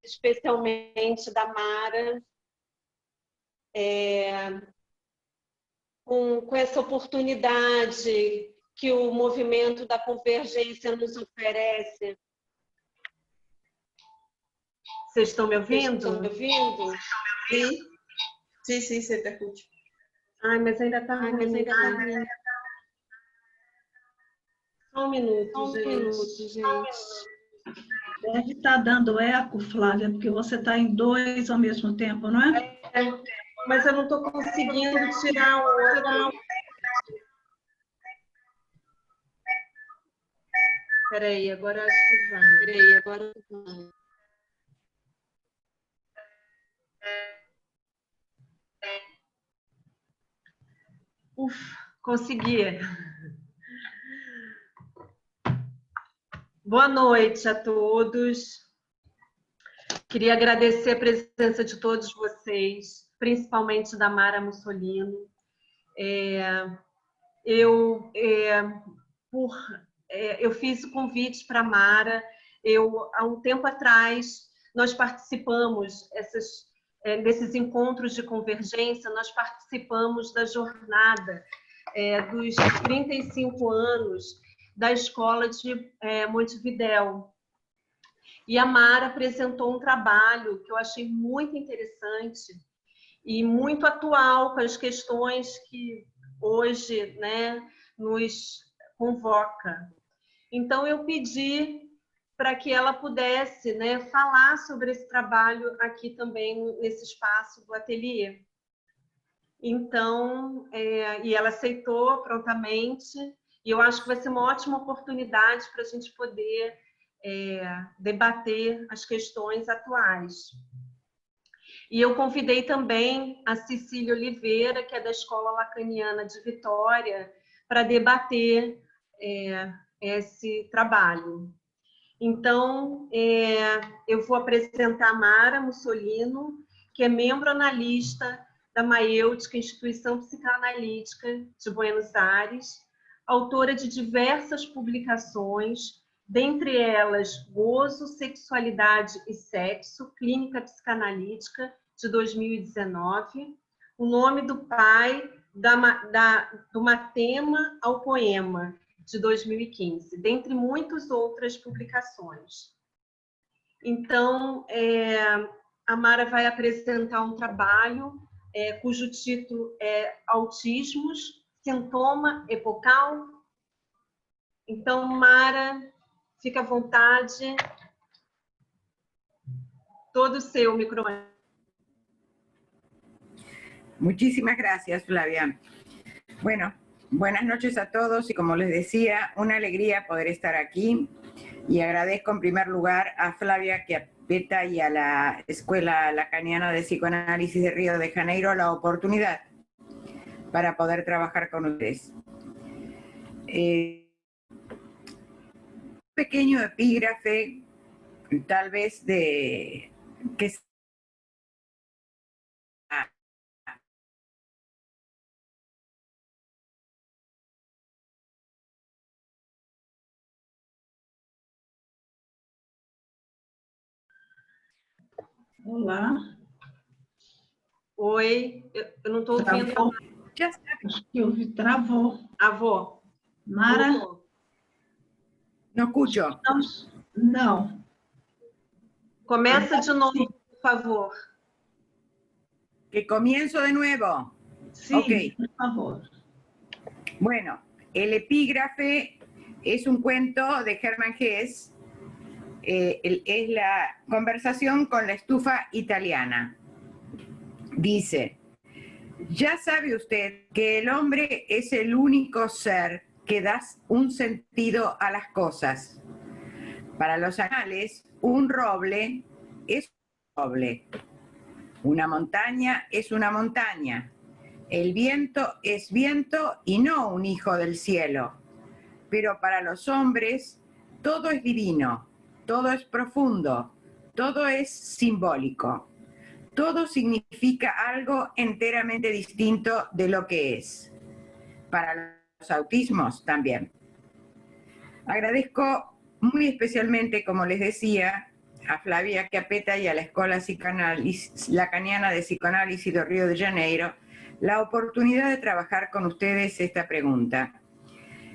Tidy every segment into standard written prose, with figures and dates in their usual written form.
especialmente da Mara, com essa oportunidade que o movimento da convergência nos oferece. Vocês estão me ouvindo? Estão me ouvindo? Sim. Sim, sim, você te escucha. Ai, mas ainda está ruim. Só um minuto, gente. Deve estar dando eco, Flávia, porque você está em dois ao mesmo tempo, não é? Mas eu não estou conseguindo tirar o outro. Peraí, agora acho que vai. Consegui. Boa noite a todos. Queria agradecer a presença de todos vocês, principalmente da Mara Mussolino. Eu fiz o convite para a Mara. Há um tempo atrás, nós participamos desses encontros de convergência, nós participamos da jornada dos 35 anos da Escola de Montevidéu. E a Mara apresentou um trabalho que eu achei muito interessante e muito atual com as questões que hoje, né, nos convoca. Então, eu pedi para que ela pudesse, né, falar sobre esse trabalho aqui também, nesse espaço do ateliê. Então, e ela aceitou prontamente, e eu acho que vai ser uma ótima oportunidade para a gente poder debater as questões atuais. E eu convidei também a Cecília Oliveira, que é da Escola Lacaniana de Vitória, para debater esse trabalho. Então, eu vou apresentar a Mara Mussolino, que é membro analista da Maêutica, Instituição Psicanalítica de Buenos Aires, autora de diversas publicações, dentre elas Gozo, Sexualidade e Sexo, Clínica Psicanalítica, de 2019, O Nome do Pai, do Matema ao Poema, de 2015, dentre muitas outras publicações. Então, a Mara vai apresentar um trabalho cujo título é Autismos, Sintoma Epocal. Então, Mara, fica à vontade. Todo seu microfone. Muchísimas gracias, Flavia. Bueno, buenas noches a todos y como les decía, una alegría poder estar aquí y agradezco en primer lugar a Flavia Chiappetta y a la Escuela Lacaniana de Psicoanálisis de Río de Janeiro la oportunidad para poder trabajar con ustedes. Pequeño epígrafe, tal vez de que Olá. Oi, eu não estou ouvindo. Acho que travou. Avó. Mara? Não escucho. Não. Começa de novo, por favor. Que comienzo de nuevo. Sí, okay. Por favor. Bueno, el epígrafe es un cuento de Hermann Hesse. Es la conversación con la estufa italiana. Dice, ya sabe usted que el hombre es el único ser que da un sentido a las cosas. Para los animales, un roble es un roble. Una montaña es una montaña. El viento es viento y no un hijo del cielo. Pero para los hombres, todo es divino, todo es profundo, todo es simbólico. Todo significa algo enteramente distinto de lo que es. Para los autismos también. Agradezco muy especialmente, como les decía, a Flavia Chiappetta y a la Escuela Lacaniana de Psicoanálisis de Río de Janeiro la oportunidad de trabajar con ustedes esta pregunta,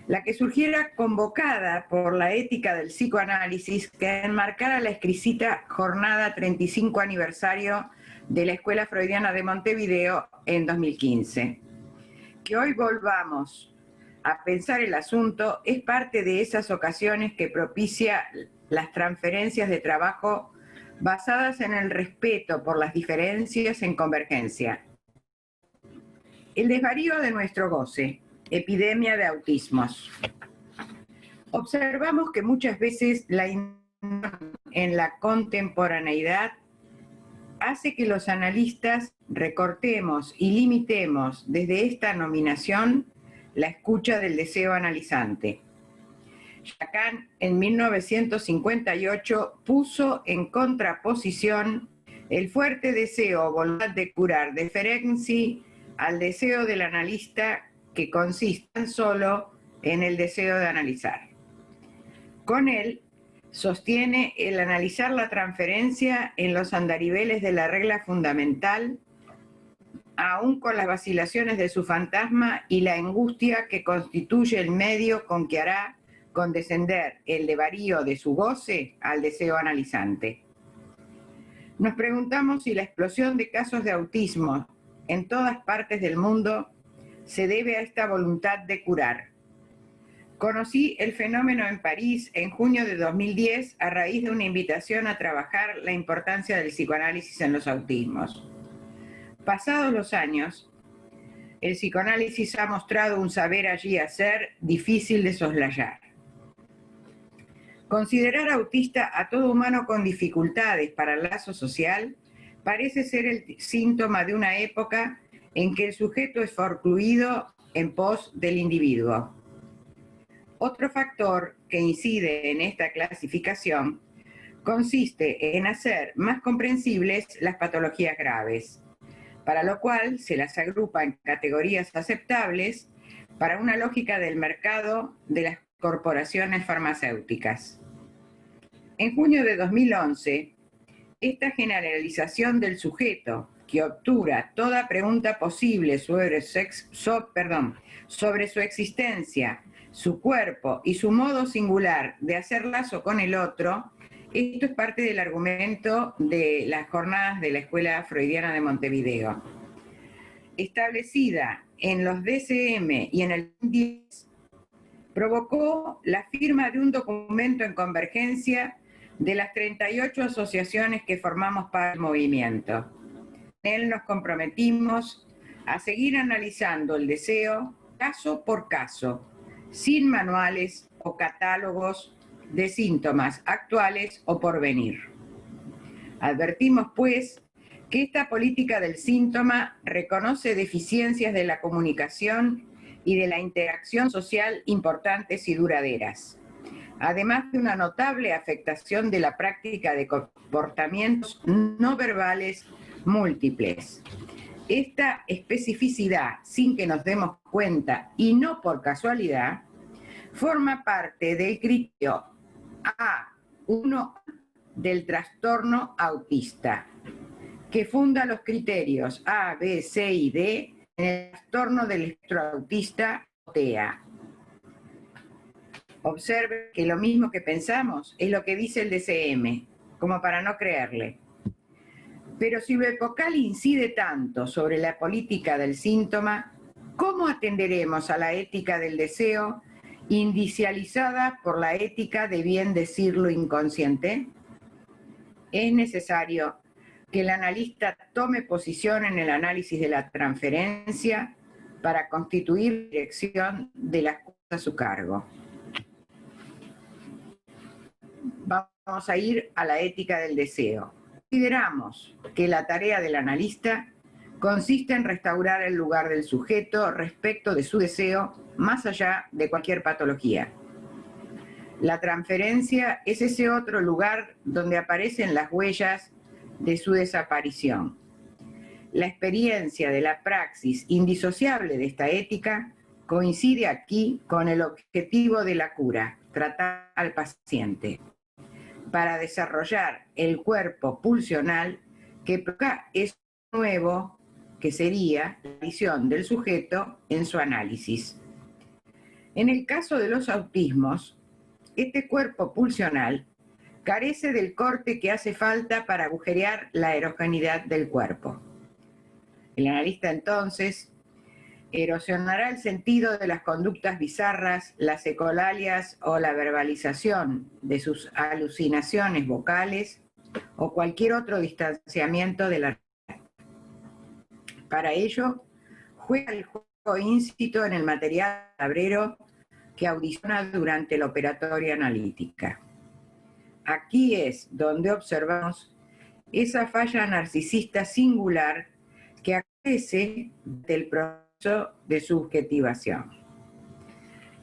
la que surgiera convocada por la ética del psicoanálisis que enmarcara la exquisita jornada 35 aniversario de la Escuela Freudiana de Montevideo en 2015. Que hoy volvamos a pensar el asunto es parte de esas ocasiones que propicia las transferencias de trabajo basadas en el respeto por las diferencias en convergencia. El desvarío de nuestro goce, epidemia de autismos. Observamos que muchas veces la en la contemporaneidad hace que los analistas recortemos y limitemos desde esta nominación la escucha del deseo analizante. Lacan en 1958 puso en contraposición el fuerte deseo o voluntad de curar de Ferenczi al deseo del analista que consiste tan solo en el deseo de analizar. Con él sostiene el analizar la transferencia en los andariveles de la regla fundamental, aún con las vacilaciones de su fantasma y la angustia que constituye el medio con que hará condescender el desvarío de su goce al deseo analizante. Nos preguntamos si la explosión de casos de autismo en todas partes del mundo se debe a esta voluntad de curar. Conocí el fenómeno en París en junio de 2010 a raíz de una invitación a trabajar la importancia del psicoanálisis en los autismos. Pasados los años, el psicoanálisis ha mostrado un saber allí hacer difícil de soslayar. Considerar autista a todo humano con dificultades para el lazo social parece ser el síntoma de una época en que el sujeto es forcluido en pos del individuo. Otro factor que incide en esta clasificación consiste en hacer más comprensibles las patologías graves, para lo cual se las agrupa en categorías aceptables para una lógica del mercado de las corporaciones farmacéuticas. En junio de 2011, esta generalización del sujeto que obtura toda pregunta posible sobre su existencia, su cuerpo y su modo singular de hacer lazo con el otro, esto es parte del argumento de las jornadas de la Escuela Freudiana de Montevideo. Establecida en los DCM y en el 10, provocó la firma de un documento en convergencia de las 38 asociaciones que formamos parte del movimiento. En él nos comprometimos a seguir analizando el deseo caso por caso, sin manuales o catálogos de síntomas actuales o por venir. Advertimos, pues, que esta política del síntoma reconoce deficiencias de la comunicación y de la interacción social importantes y duraderas, además de una notable afectación de la práctica de comportamientos no verbales múltiples. Esta especificidad, sin que nos demos cuenta y no por casualidad, forma parte del criterio A1 del trastorno autista, que funda los criterios A, B, C y D en el trastorno del espectro autista TEA. Observe que lo mismo que pensamos es lo que dice el DCM, como para no creerle. Pero si lo epocal incide tanto sobre la política del síntoma, ¿cómo atenderemos a la ética del deseo indicializada por la ética de bien decirlo inconsciente? Es necesario que el analista tome posición en el análisis de la transferencia para constituir dirección de las cosas a su cargo. Vamos a ir a la ética del deseo. Consideramos que la tarea del analista consiste en restaurar el lugar del sujeto respecto de su deseo más allá de cualquier patología. La transferencia es ese otro lugar donde aparecen las huellas de su desaparición. La experiencia de la praxis indisociable de esta ética coincide aquí con el objetivo de la cura, tratar al paciente. para desarrollar el cuerpo pulsional que provoca eso nuevo que sería la visión del sujeto en su análisis. En el caso de los autismos, este cuerpo pulsional carece del corte que hace falta para agujerear la erogeneidad del cuerpo. El analista entonces erosionará el sentido de las conductas bizarras, las ecolalias o la verbalización de sus alucinaciones vocales o cualquier otro distanciamiento de la realidad. Para ello, juega el juego íncito en el material tablero que audiciona durante la operatoria analítica. Aquí es donde observamos esa falla narcisista singular que aparece del proceso de subjetivación.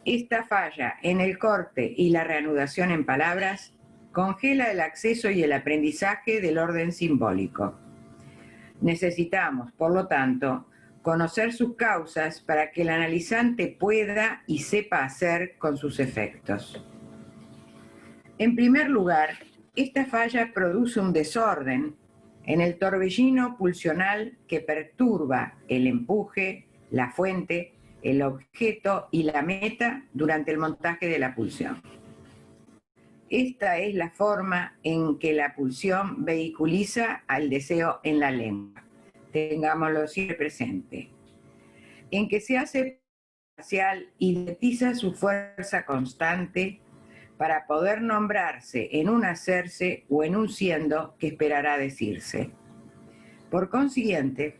Esta falla en el corte y la reanudación en palabras congela el acceso y el aprendizaje del orden simbólico. Necesitamos, por lo tanto, conocer sus causas para que el analizante pueda y sepa hacer con sus efectos. En primer lugar, esta falla produce un desorden en el torbellino pulsional que perturba el empuje, la fuente, el objeto y la meta durante el montaje de la pulsión. Esta es la forma en que la pulsión vehiculiza al deseo en la lengua. Tengámoslo siempre presente. En que se hace parcial y identifica su fuerza constante para poder nombrarse en un hacerse o en un siendo que esperará decirse. Por consiguiente,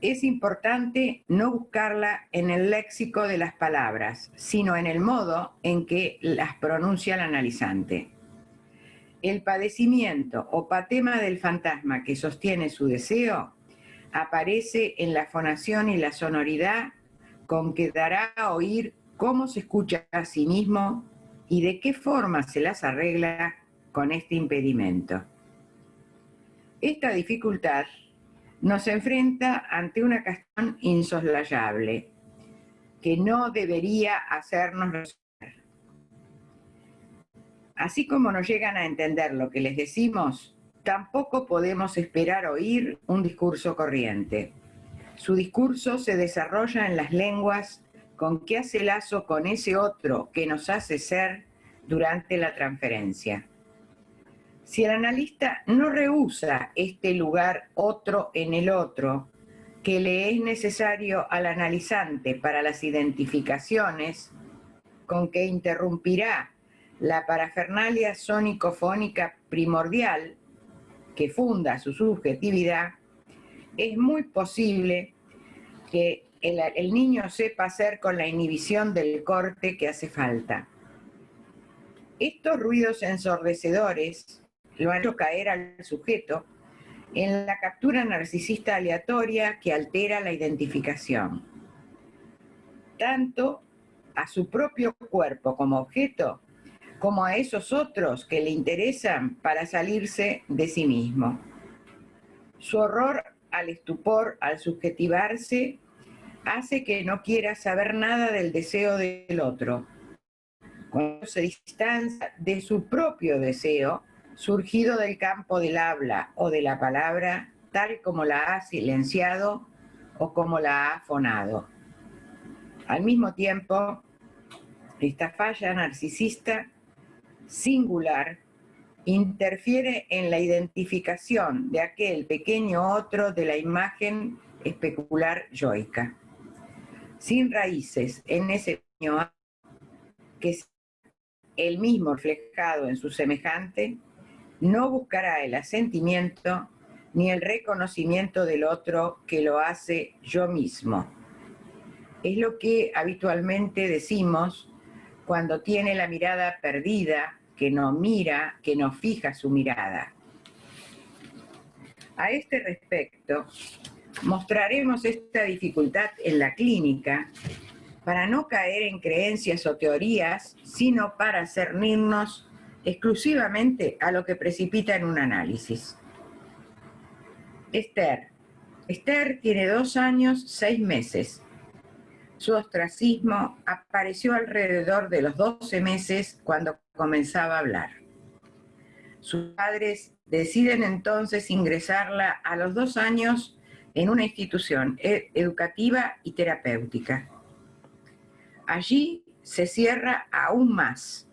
es importante no buscarla en el léxico de las palabras, sino en el modo en que las pronuncia el analizante. El padecimiento o patema del fantasma que sostiene su deseo aparece en la fonación y la sonoridad con que dará a oír cómo se escucha a sí mismo y de qué forma se las arregla con este impedimento. Esta dificultad nos enfrenta ante una cuestión insoslayable que no debería hacernos resolver. Así como no llegan a entender lo que les decimos, tampoco podemos esperar oír un discurso corriente. Su discurso se desarrolla en las lenguas con que hace lazo con ese otro que nos hace ser durante la transferencia. Si el analista no rehúsa este lugar otro en el otro, que le es necesario al analizante para las identificaciones, con que interrumpirá la parafernalia sónico-fónica primordial que funda su subjetividad, es muy posible que el niño sepa hacer con la inhibición del corte que hace falta. Estos ruidos ensordecedores lo han hecho caer al sujeto en la captura narcisista aleatoria que altera la identificación, tanto a su propio cuerpo como objeto, como a esos otros que le interesan para salirse de sí mismo. Su horror al estupor, al subjetivarse, hace que no quiera saber nada del deseo del otro. Cuando se distancia de su propio deseo, surgido del campo del habla o de la palabra, tal como la ha silenciado o como la ha fonado. Al mismo tiempo, esta falla narcisista singular interfiere en la identificación de aquel pequeño otro de la imagen especular yoica. Sin raíces en ese pequeño que es el mismo reflejado en su semejante, no buscará el asentimiento ni el reconocimiento del otro que lo hace yo mismo. Es lo que habitualmente decimos cuando tiene la mirada perdida, que no mira, que no fija su mirada. A este respecto, mostraremos esta dificultad en la clínica para no caer en creencias o teorías, sino para cernirnos exclusivamente a lo que precipita en un análisis. Esther. Esther tiene 2 años, 6 meses. Su ostracismo apareció alrededor de los 12 meses cuando comenzaba a hablar. Sus padres deciden entonces ingresarla a los 2 años en una institución educativa y terapéutica. Allí se cierra aún más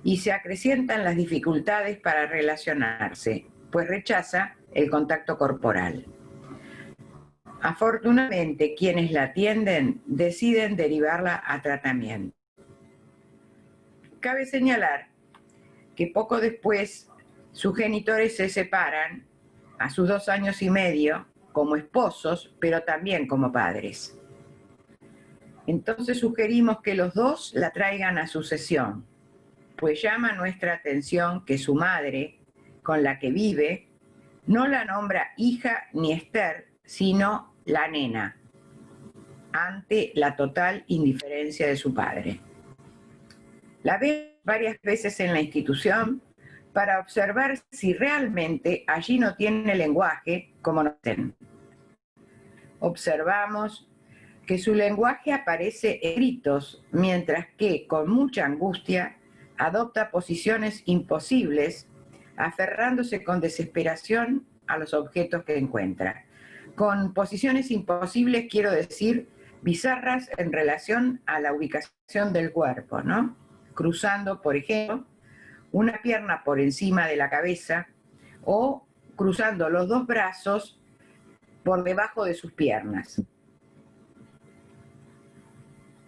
y se acrecientan las dificultades para relacionarse, pues rechaza el contacto corporal. Afortunadamente, quienes la atienden deciden derivarla a tratamiento. Cabe señalar que poco después sus genitores se separan a sus 2 años y medio como esposos, pero también como padres. Entonces sugerimos que los dos la traigan a su sesión, pues llama nuestra atención que su madre, con la que vive, no la nombra hija ni Esther, sino la nena, ante la total indiferencia de su padre. La ve varias veces en la institución para observar si realmente allí no tiene lenguaje como nos dicen. Observamos que su lenguaje aparece en gritos, mientras que con mucha angustia adopta posiciones imposibles, aferrándose con desesperación a los objetos que encuentra. Con posiciones imposibles quiero decir bizarras en relación a la ubicación del cuerpo, ¿no? Cruzando, por ejemplo, una pierna por encima de la cabeza o cruzando los 2 brazos por debajo de sus piernas.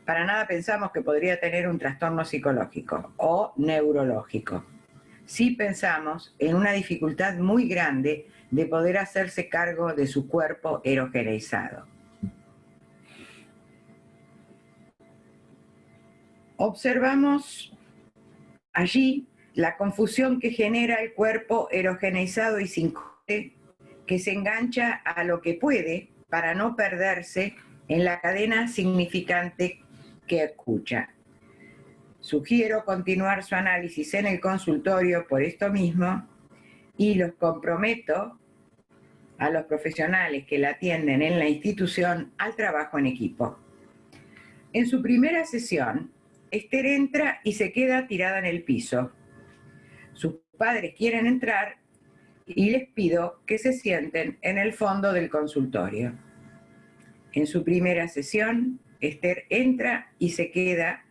Para nada pensamos que podría tener un trastorno psicológico o neurológico. Sí pensamos en una dificultad muy grande de poder hacerse cargo de su cuerpo erogeneizado. Observamos allí la confusión que genera el cuerpo erogeneizado y sin corte, que se engancha a lo que puede para no perderse en la cadena significante que escucha. Sugiero continuar su análisis en el consultorio por esto mismo y los comprometo a los profesionales que la atienden en la institución al trabajo en equipo. En su primera sesión, Esther entra y se queda tirada en el piso. Sus padres quieren entrar y les pido que se sienten en el fondo del consultorio. En su primera sesión, Esther entra y se queda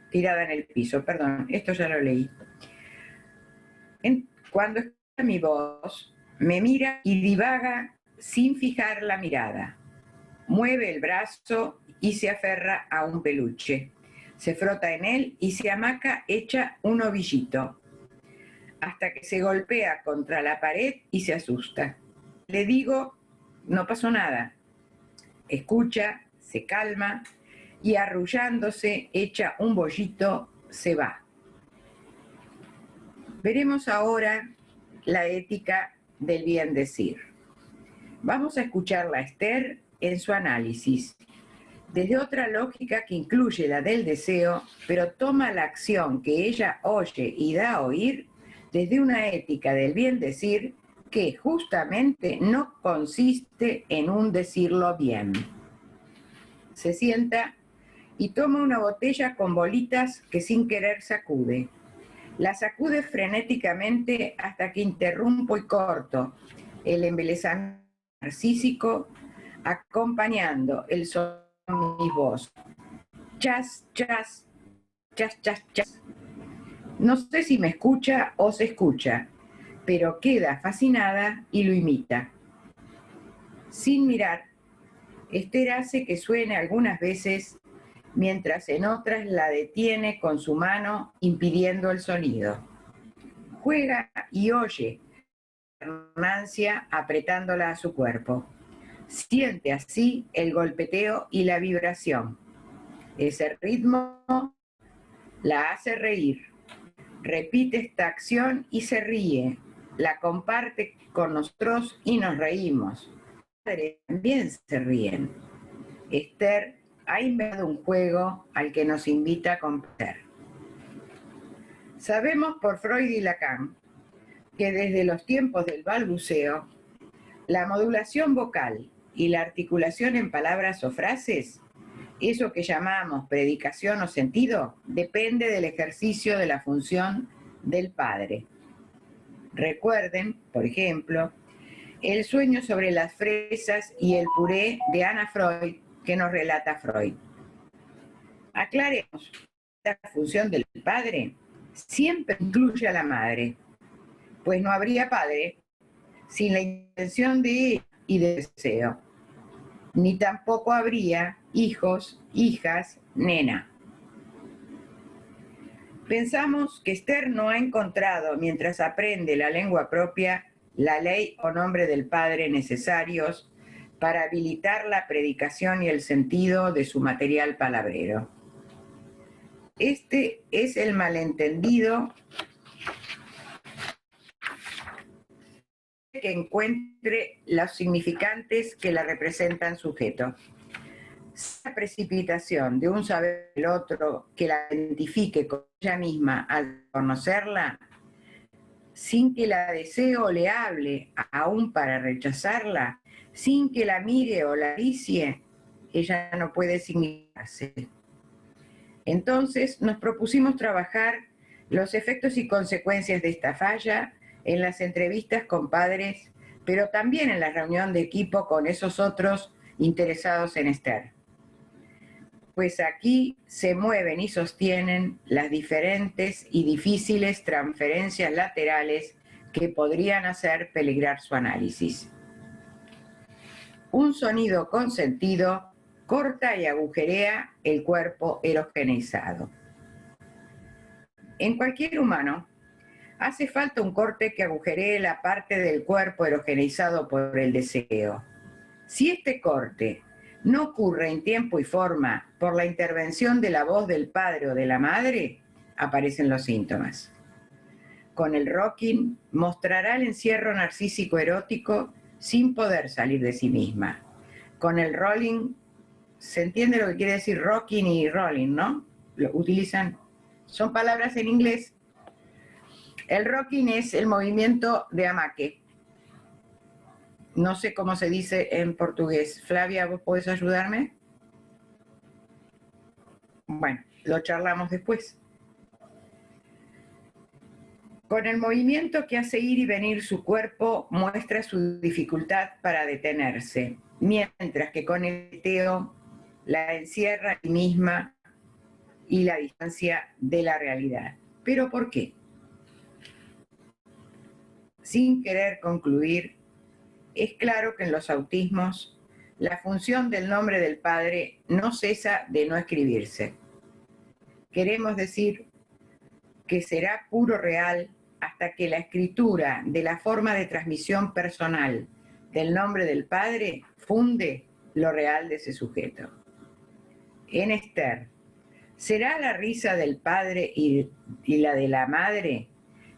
tirada en el piso. Perdón, esto ya lo leí. Cuando escucha mi voz, me mira y divaga sin fijar la mirada. Mueve el brazo y se aferra a un peluche. Se frota en él y se amaca hecha un ovillito, hasta que se golpea contra la pared y se asusta. Le digo, no pasó nada. Escucha, se calma y arrullándose, echa un bollito, se va. Veremos ahora la ética del bien decir. Vamos a escucharla a Esther en su análisis, desde otra lógica que incluye la del deseo, pero toma la acción que ella oye y da a oír desde una ética del bien decir que justamente no consiste en un decirlo bien. Se sienta y toma una botella con bolitas que sin querer sacude. La sacude frenéticamente hasta que interrumpo y corto el embelesamiento narcísico, acompañando el sonido de mi voz. Chas, chas, chas, chas, chas. No sé si me escucha o se escucha, pero queda fascinada y lo imita. Sin mirar, Esther hace que suene algunas veces, mientras en otras la detiene con su mano impidiendo el sonido. Juega y oye resonancia apretándola a su cuerpo. Siente así el golpeteo y la vibración. Ese ritmo la hace reír. Repite esta acción y se ríe. La comparte con nosotros y nos reímos. También se ríen. Esther ha inventado un juego al que nos invita a comprender. Sabemos por Freud y Lacan que desde los tiempos del balbuceo, la modulación vocal y la articulación en palabras o frases, eso que llamamos predicación o sentido, depende del ejercicio de la función del padre. Recuerden, por ejemplo, el sueño sobre las fresas y el puré de Ana Freud, que nos relata Freud. Aclaremos, la función del padre siempre incluye a la madre, pues no habría padre sin la intención de ella y de deseo, ni tampoco habría hijos, hijas, nena. Pensamos que Esther no ha encontrado, mientras aprende la lengua propia, la ley o nombre del Padre necesarios para habilitar la predicación y el sentido de su material palabrero. Este es el malentendido que encuentre los significantes que la representan sujeto. Esa precipitación de un saber del otro que la identifique con ella misma al conocerla, sin que la desee o le hable, aún para rechazarla, sin que la mire o la acaricie, ella no puede significarse. Entonces nos propusimos trabajar los efectos y consecuencias de esta falla en las entrevistas con padres, pero también en la reunión de equipo con esos otros interesados en Esther. Pues aquí se mueven y sostienen las diferentes y difíciles transferencias laterales que podrían hacer peligrar su análisis. Un sonido con sentido corta y agujerea el cuerpo erogenizado. En cualquier humano hace falta un corte que agujeree la parte del cuerpo erogenizado por el deseo. Si este corte no ocurre en tiempo y forma por la intervención de la voz del padre o de la madre, aparecen los síntomas. Con el rocking mostrará el encierro narcísico erótico sin poder salir de sí misma. Con el rolling, ¿se entiende lo que quiere decir rocking y rolling, no? Lo utilizan, son palabras en inglés. El rocking es el movimiento de amaque. No sé cómo se dice en portugués. Flavia, ¿vos podés ayudarme? Bueno, lo charlamos después. Con el movimiento que hace ir y venir su cuerpo, muestra su dificultad para detenerse, mientras que con el teteo la encierra a sí misma y la distancia de la realidad. ¿Pero por qué? Sin querer concluir, es claro que en los autismos la función del nombre del padre no cesa de no escribirse. Queremos decir que será puro real hasta que la escritura de la forma de transmisión personal del nombre del padre funde lo real de ese sujeto. En Esther, ¿será la risa del padre y la de la madre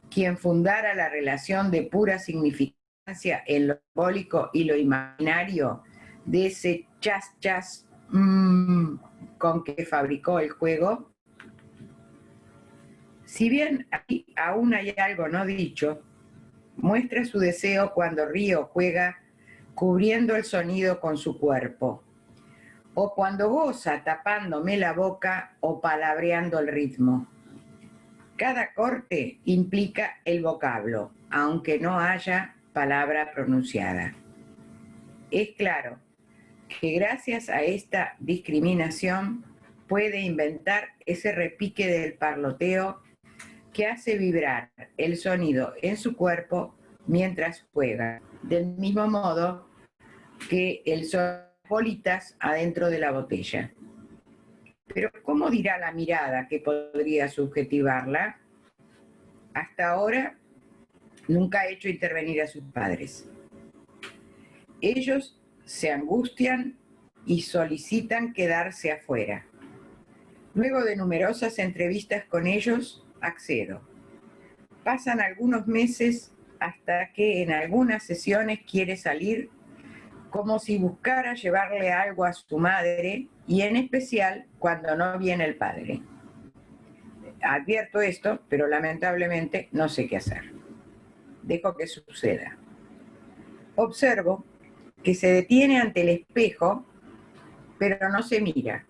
quien fundara la relación de pura significancia en lo simbólico y lo imaginario de ese chas con que fabricó el juego? Si bien aquí aún hay algo no dicho, muestra su deseo cuando ríe o juega cubriendo el sonido con su cuerpo, o cuando goza tapándome la boca o palabreando el ritmo. Cada corte implica el vocablo, aunque no haya palabra pronunciada. Es claro que gracias a esta discriminación puede inventar ese repique del parloteo que hace vibrar el sonido en su cuerpo mientras juega, del mismo modo que el sonido de bolitas adentro de la botella. Pero ¿cómo dirá la mirada que podría subjetivarla? Hasta ahora nunca ha hecho intervenir a sus padres. Ellos se angustian y solicitan quedarse afuera. Luego de numerosas entrevistas con ellos, accedo. Pasan algunos meses hasta que en algunas sesiones quiere salir, como si buscara llevarle algo a su madre, y en especial cuando no viene el padre. Advierto esto, pero lamentablemente no sé qué hacer. Dejo que suceda. Observo que se detiene ante el espejo, pero no se mira.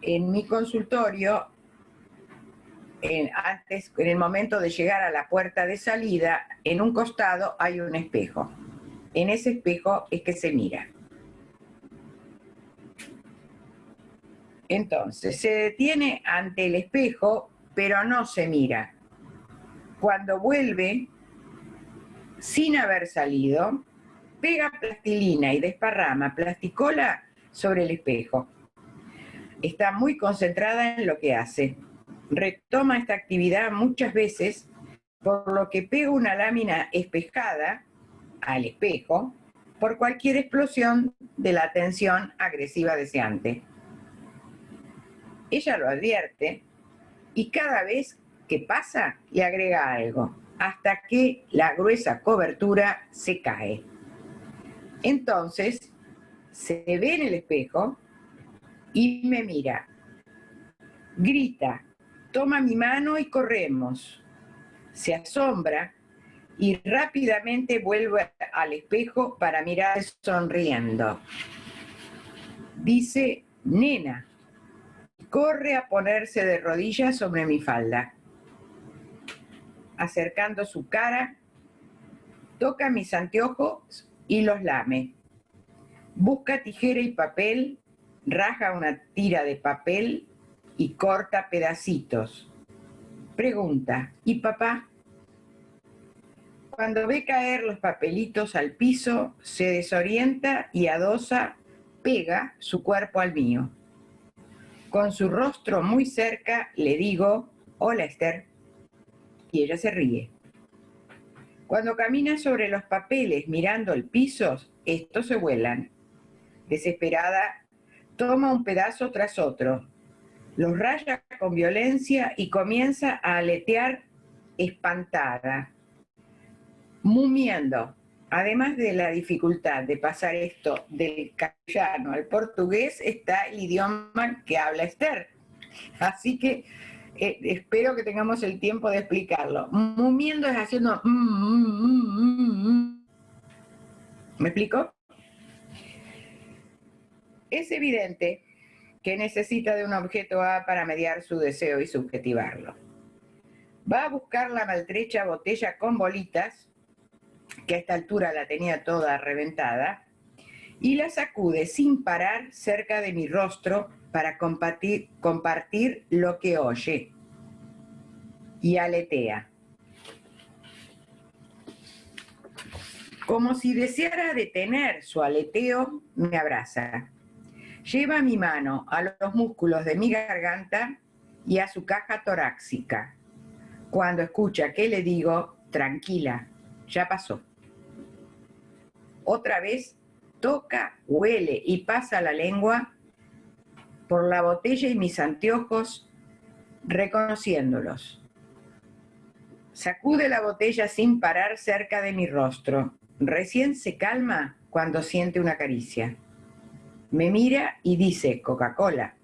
En mi consultorio antes, en el momento de llegar a la puerta de salida, en un costado hay un espejo. En ese espejo es que se mira. Entonces, se detiene ante el espejo, pero no se mira. Cuando vuelve, sin haber salido, pega plastilina y desparrama plasticola sobre el espejo. Está muy concentrada en lo que hace. Retoma esta actividad muchas veces, por lo que pega una lámina espejada al espejo por cualquier explosión de la tensión agresiva deseante. Ella lo advierte y cada vez que pasa le agrega algo, hasta que la gruesa cobertura se cae. Entonces, se ve en el espejo y me mira. Grita, toma mi mano y corremos. Se asombra y rápidamente vuelve al espejo para mirar sonriendo. Dice, nena. Corre a ponerse de rodillas sobre mi falda. Acercando su cara, toca mis anteojos y los lame. Busca tijera y papel, raja una tira de papel y corta pedacitos. Pregunta, ¿y papá? Cuando ve caer los papelitos al piso, se desorienta y adosa, pega su cuerpo al mío. Con su rostro muy cerca le digo, hola Esther, y ella se ríe. Cuando camina sobre los papeles mirando el piso, estos se vuelan. Desesperada, toma un pedazo tras otro, los raya con violencia y comienza a aletear espantada, mumiendo. Además de la dificultad de pasar esto del castellano al portugués, está el idioma que habla Esther. Así que espero que tengamos el tiempo de explicarlo. Mumiendo es haciendo... ¿Me explico? Es evidente que necesita de un objeto A para mediar su deseo y subjetivarlo. Va a buscar la maltrecha botella con bolitas, que a esta altura la tenía toda reventada, y la sacude sin parar cerca de mi rostro para compartir lo que oye. Y aletea. Como si deseara detener su aleteo, me abraza. Lleva mi mano a los músculos de mi garganta y a su caja torácica. Cuando escucha que le digo, tranquila, ya pasó. Otra vez toca, huele y pasa la lengua por la botella y mis anteojos, reconociéndolos. Sacude la botella sin parar cerca de mi rostro. Recién se calma cuando siente una caricia. Me mira y dice, Coca-Cola.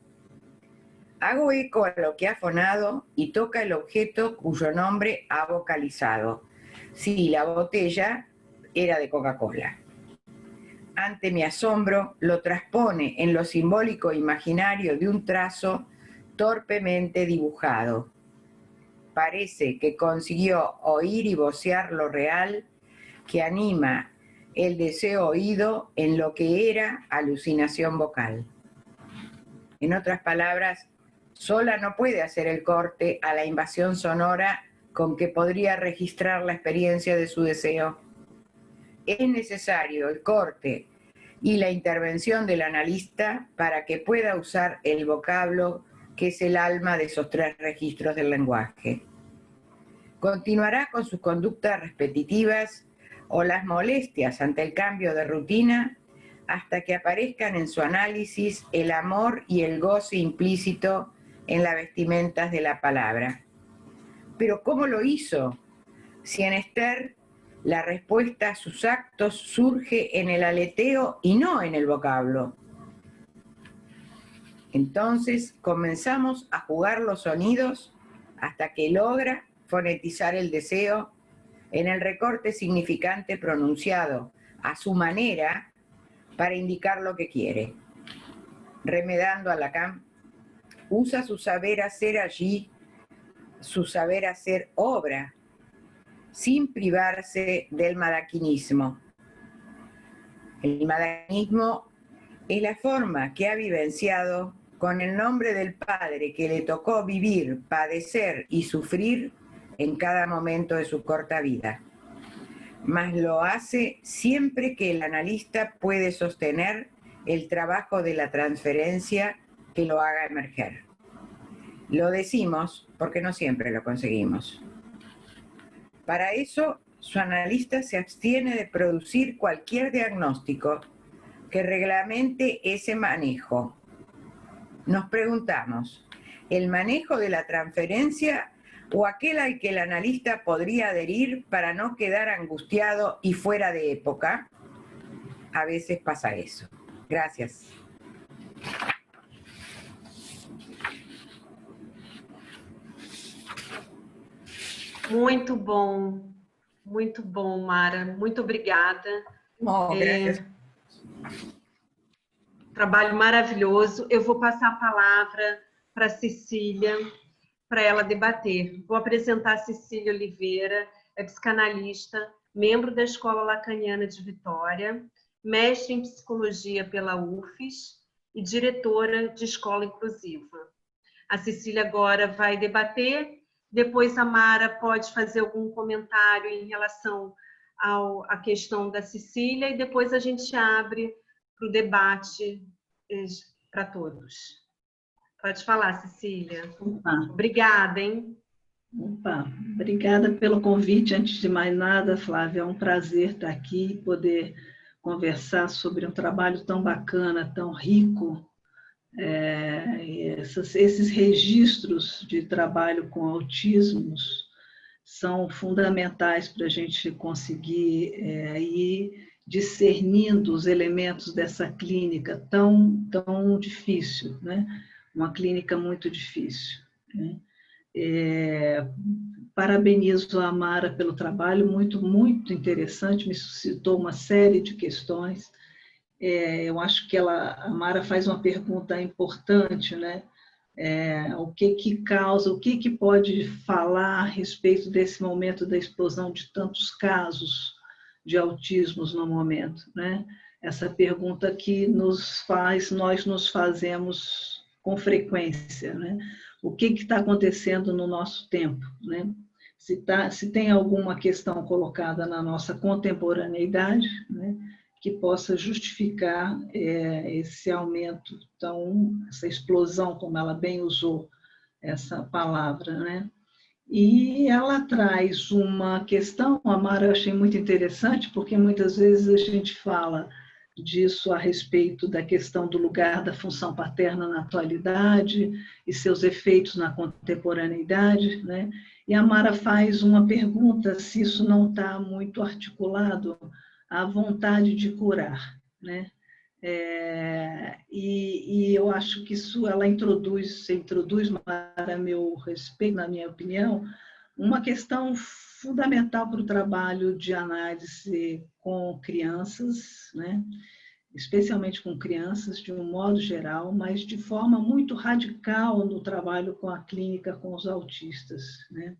Hago eco a lo que ha fonado y toca el objeto cuyo nombre ha vocalizado. Sí, la botella era de Coca-Cola. Ante mi asombro, lo transpone en lo simbólico imaginario de un trazo torpemente dibujado. Parece que consiguió oír y vocear lo real que anima el deseo oído en lo que era alucinación vocal. En otras palabras, sola no puede hacer el corte a la invasión sonora con que podría registrar la experiencia de su deseo. Es necesario el corte y la intervención del analista para que pueda usar el vocablo que es el alma de esos tres registros del lenguaje. Continuará con sus conductas repetitivas o las molestias ante el cambio de rutina hasta que aparezcan en su análisis el amor y el goce implícito en las vestimentas de la palabra. Pero ¿cómo lo hizo? Si en Esther la respuesta a sus actos surge en el aleteo y no en el vocablo. Entonces comenzamos a jugar los sonidos hasta que logra fonetizar el deseo en el recorte significante pronunciado a su manera para indicar lo que quiere. Remedando a Lacan, usa su saber hacer allí su saber hacer obra, sin privarse del madaquinismo. El madaquinismo es la forma que ha vivenciado con el nombre del Padre que le tocó vivir, padecer y sufrir en cada momento de su corta vida. Mas lo hace siempre que el analista puede sostener el trabajo de la transferencia que lo haga emerger. Lo decimos porque no siempre lo conseguimos. Para eso, su analista se abstiene de producir cualquier diagnóstico que reglamente ese manejo. Nos preguntamos, ¿el manejo de la transferencia o aquel al que el analista podría adherir para no quedar angustiado y fuera de época? A veces pasa eso. Gracias. Muito bom, Mara. Muito obrigada. Oh, gracias. Trabalho maravilhoso. Eu vou passar a palavra para a Cecília, para ela debater. Vou apresentar a Cecília Oliveira, é psicanalista, membro da Escola Lacaniana de Vitória, mestre em psicologia pela UFES e diretora de escola inclusiva. A Cecília agora vai debater, depois a Mara pode fazer algum comentário em relação à questão da Cecília e depois a gente abre para o debate para todos. Pode falar, Cecília. Opa. Obrigada, hein? Opa, obrigada pelo convite. Antes de mais nada, Flávia, é um prazer estar aqui e poder conversar sobre um trabalho tão bacana, tão rico. Esses registros de trabalho com autismos são fundamentais para a gente conseguir ir discernindo os elementos dessa clínica tão difícil, né? Uma clínica muito difícil, né? Parabenizo a Mara pelo trabalho, muito interessante, me suscitou uma série de questões. Eu acho que a Mara faz uma pergunta importante, né? O que causa, o que pode falar a respeito desse momento da explosão de tantos casos de autismos no momento, né? Essa pergunta que nós nos fazemos com frequência, né? O que está acontecendo no nosso tempo, né? Se tem alguma questão colocada na nossa contemporaneidade, né, que possa justificar esse aumento, essa explosão, como ela bem usou essa palavra, né? E ela traz uma questão, a Mara eu achei muito interessante, porque muitas vezes a gente fala disso a respeito da questão do lugar da função paterna na atualidade e seus efeitos na contemporaneidade, né? E a Mara faz uma pergunta se isso não está muito articulado à vontade de curar, né? E eu acho que isso ela introduz para meu respeito, na minha opinião, uma questão fundamental para o trabalho de análise com crianças, né? Especialmente com crianças, de um modo geral, mas de forma muito radical no trabalho com a clínica com os autistas, né?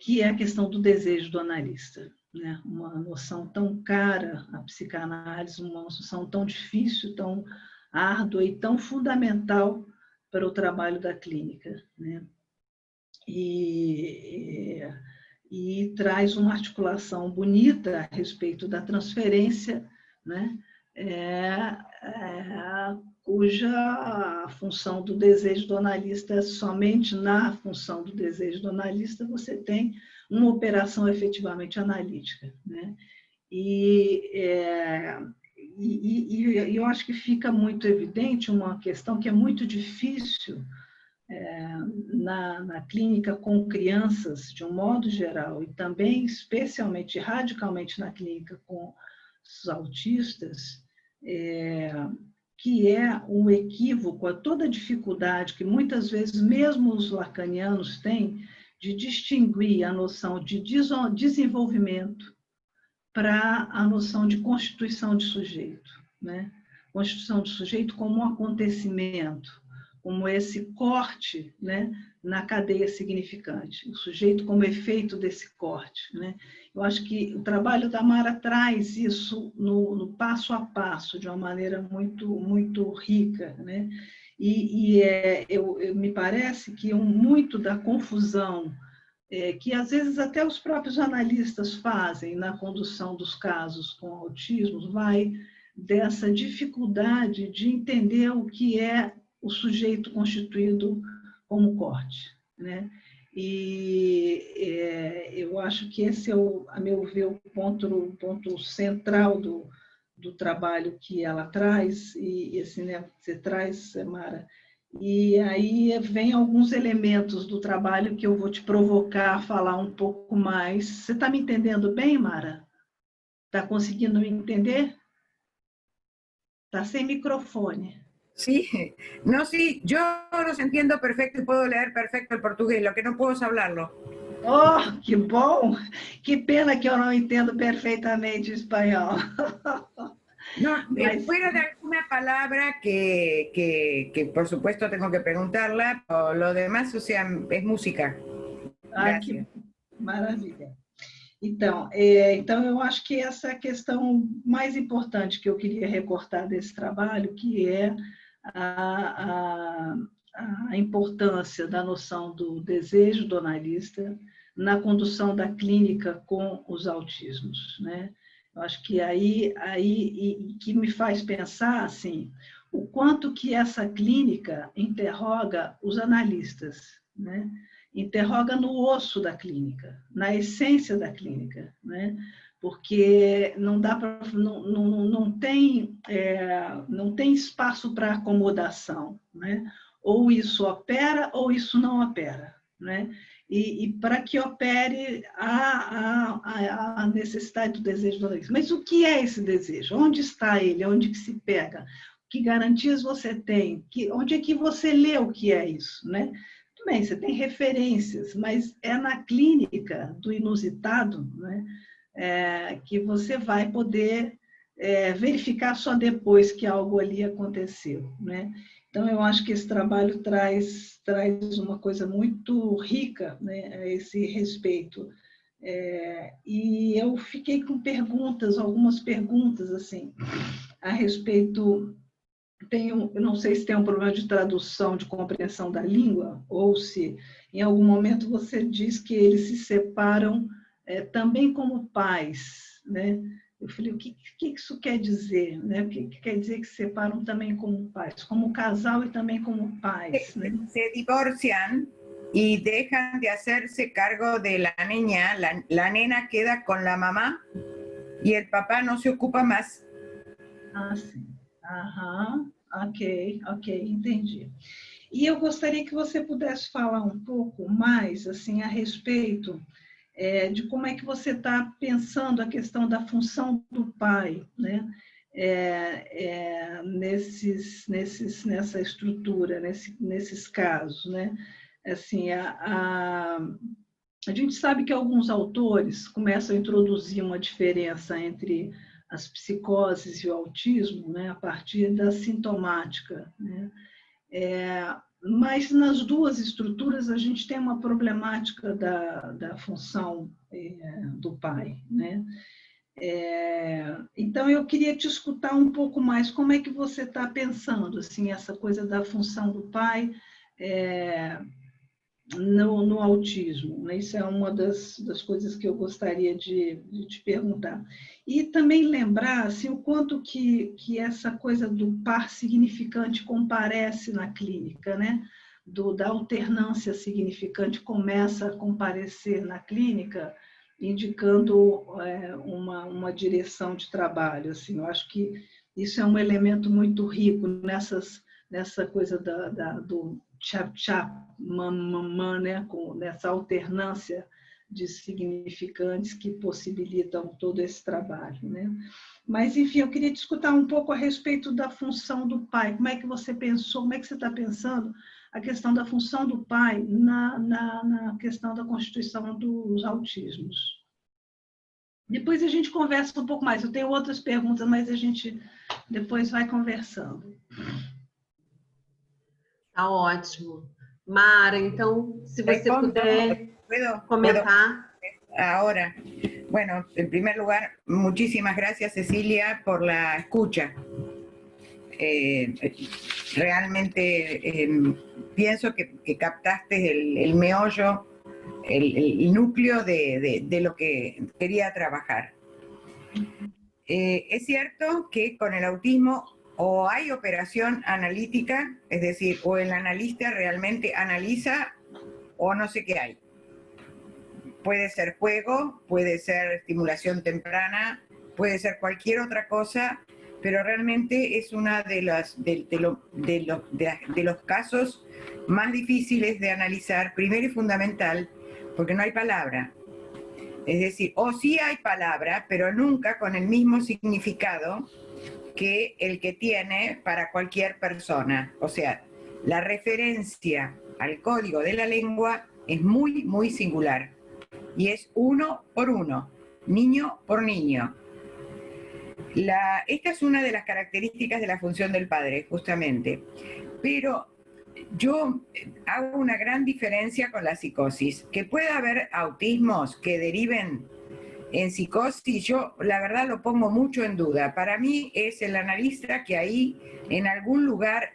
Que é a questão do desejo do analista, né? Uma noção tão cara à psicanálise, uma noção tão difícil, tão árdua e tão fundamental para o trabalho da clínica, né? E traz uma articulação bonita a respeito da transferência, né? Cuja a função do desejo do analista, somente na função do desejo do analista, você tem uma operação efetivamente analítica, né? E eu acho que fica muito evidente uma questão que é muito difícil na clínica com crianças, de um modo geral, e também, especialmente, radicalmente na clínica com os autistas, que é um equívoco, a toda a dificuldade que muitas vezes mesmo os lacanianos têm de distinguir a noção de desenvolvimento para a noção de constituição de sujeito, né? Constituição de sujeito como um acontecimento, como esse corte, né, na cadeia significante, o sujeito como efeito desse corte, né? Eu acho que o trabalho da Mara traz isso no passo a passo, de uma maneira muito rica, né? Me parece que muito da confusão que às vezes até os próprios analistas fazem na condução dos casos com autismo vai dessa dificuldade de entender o que é o sujeito constituído como corte, né? Eu acho que esse é, a meu ver, o ponto central do trabalho que ela traz, né, você traz, Mara. E aí vem alguns elementos do trabalho que eu vou te provocar a falar um pouco mais. Você está me entendendo bem, Mara? Está conseguindo me entender? Está sem microfone. Sí, no, sí, yo los entiendo perfecto y puedo leer perfecto el portugués, lo que no puedo es hablarlo. Oh, que bom! Que pena que eu não entendo perfeitamente o espanhol. No, Mas, fuera de alguna palabra que por supuesto tengo que preguntarla, o lo demás, o sea, es música. que maravilha. Então, eu acho que essa é a questão mais importante que eu queria recortar desse trabalho, que é a importância da noção do desejo do analista na condução da clínica com os autismos, né? Eu acho que aí que me faz pensar assim, o quanto que essa clínica interroga os analistas, né? Interroga no osso da clínica, na essência da clínica, né? Porque não dá para, não tem espaço para acomodação, né? Ou isso opera ou isso não opera, né? E para que opere a necessidade do desejo do analista. Mas o que é esse desejo? Onde está ele? Onde que se pega? Que garantias você tem? Onde é que você lê o que é isso, né? Bem, você tem referências, mas é na clínica do inusitado, né, que você vai poder verificar só depois que algo ali aconteceu, né? Então, eu acho que esse trabalho traz uma coisa muito rica, né, a esse respeito. E eu fiquei com algumas perguntas, assim, a respeito... eu não sei se tem um problema de tradução, de compreensão da língua, ou se em algum momento você diz que eles se separam também como pais, né? Eu falei, o que isso quer dizer, né? O que quer dizer que se separam também como pais, como casal e também como pais, né? Se divorcian y dejan de hacerse cargo de la niña, la nena queda con la mamá y el papá no se ocupa más. Ah, sim. Aham, ok, entendi. E eu gostaria que você pudesse falar um pouco mais assim a respeito de como é que você está pensando a questão da função do pai, né? Nessa estrutura, nesses casos, né? Assim, a gente sabe que alguns autores começam a introduzir uma diferença entre as psicoses e o autismo, né, a partir da sintomática, né? Mas nas duas estruturas a gente tem uma problemática da função do pai, né? Então eu queria te escutar um pouco mais, como é que você está pensando assim, essa coisa da função do pai no autismo, né? Isso é uma das coisas que eu gostaria de te perguntar. E também lembrar assim, o quanto que essa coisa do par significante comparece na clínica, né? Da alternância significante começa a comparecer na clínica, indicando uma direção de trabalho. Assim, eu acho que isso é um elemento muito rico nessa coisa do chap-chap, mamã, né? Nessa alternância de significantes que possibilitam todo esse trabalho, né? Mas, enfim, eu queria te escutar um pouco a respeito da função do pai. Como é que você pensou, como é que você está pensando a questão da função do pai na questão da constituição dos autismos? Depois a gente conversa um pouco mais. Eu tenho outras perguntas, mas a gente depois vai conversando. Tá ótimo. Mara, então, se você Respondo, puder ¿puedo comentar. ahora? Bueno, en primer lugar, muchísimas gracias, Cecilia, por la escucha. Realmente pienso que captaste el meollo, el núcleo de lo que quería trabajar. Es cierto que con el autismo o hay operación analítica, es decir, o el analista realmente analiza o no sé qué hay. Puede ser juego, puede ser estimulación temprana, puede ser cualquier otra cosa, pero realmente es una de los casos más difíciles de analizar, primero y fundamental, porque no hay palabra. Es decir, o sí hay palabra, pero nunca con el mismo significado que el que tiene para cualquier persona. O sea, la referencia al código de la lengua es muy, muy singular. Y es uno por uno, niño por niño. Esta es una de las características de la función del padre, justamente. Pero yo hago una gran diferencia con la psicosis. Que pueda haber autismos que deriven en psicosis, yo la verdad lo pongo mucho en duda. Para mí es el analista que ahí en algún lugar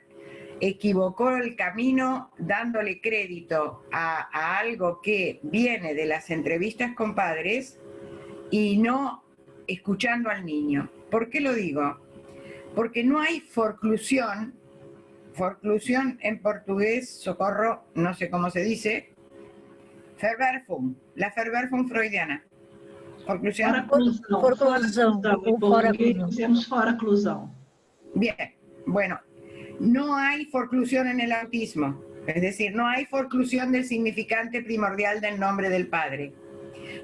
equivocó el camino dándole crédito a algo que viene de las entrevistas con padres y no escuchando al niño. ¿Por qué lo digo? Porque no hay forclusión en portugués, socorro, no sé cómo se dice, Verwerfung, la Verwerfung freudiana. Forclusión. Forclusão. Em português dizemos foraclusão. Bien, bueno, no hay forclusión en el autismo, es decir, no hay forclusión del significante primordial del nombre del padre.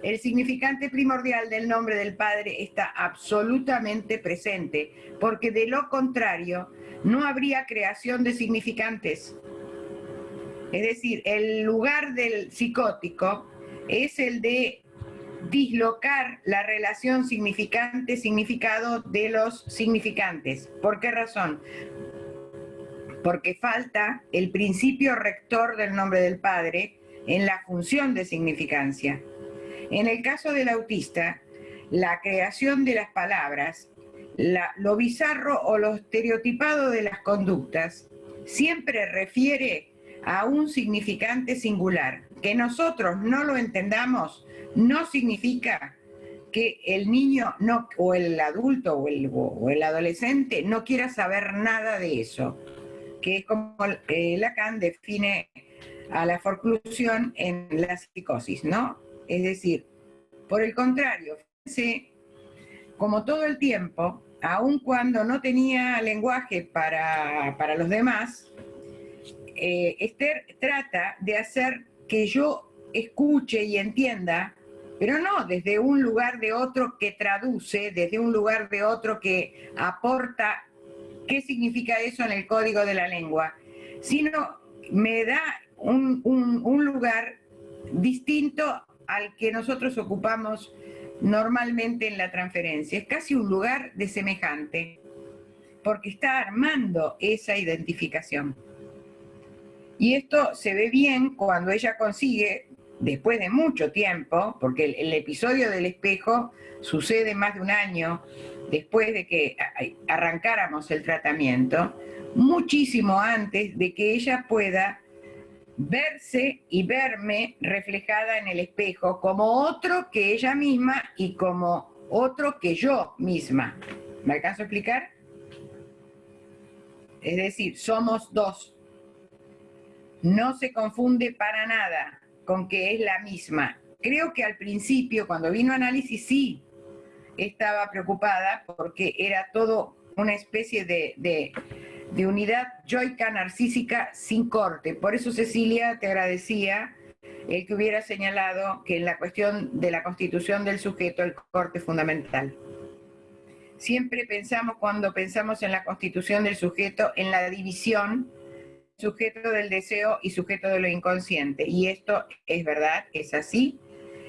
El significante primordial del nombre del padre está absolutamente presente, porque de lo contrario no habría creación de significantes. Es decir, el lugar del psicótico es el de dislocar la relación significante-significado de los significantes. ¿Por qué razón? Porque falta el principio rector del nombre del padre en la función de significancia. En el caso del autista, la creación de las palabras, lo bizarro o lo estereotipado de las conductas, siempre refiere a un significante singular. Que nosotros no lo entendamos no significa que el niño no, o el adulto o el adolescente no quiera saber nada de eso, que es como Lacan define a la forclusión en la psicosis, ¿no? Es decir, por el contrario, fíjense, como todo el tiempo, aun cuando no tenía lenguaje para los demás, Esther trata de hacer que yo escuche y entienda, pero no desde un lugar de otro que traduce, desde un lugar de otro que aporta qué significa eso en el código de la lengua, sino me da un lugar distinto al que nosotros ocupamos normalmente en la transferencia. Es casi un lugar de semejante, porque está armando esa identificación. Y esto se ve bien cuando ella consigue, después de mucho tiempo, porque el episodio del espejo sucede más de un año después de que arrancáramos el tratamiento, muchísimo antes de que ella pueda verse y verme reflejada en el espejo como otro que ella misma y como otro que yo misma. ¿Me alcanzo a explicar? Es decir, somos dos. No se confunde para nada con que es la misma. Creo que al principio, cuando vino análisis, sí estaba preocupada porque era todo una especie de unidad yoica narcísica sin corte. Por eso, Cecilia, te agradecía el que hubiera señalado que en la cuestión de la constitución del sujeto el corte es fundamental. Siempre pensamos, cuando pensamos en la constitución del sujeto, en la división sujeto del deseo y sujeto de lo inconsciente. Y esto es verdad, es así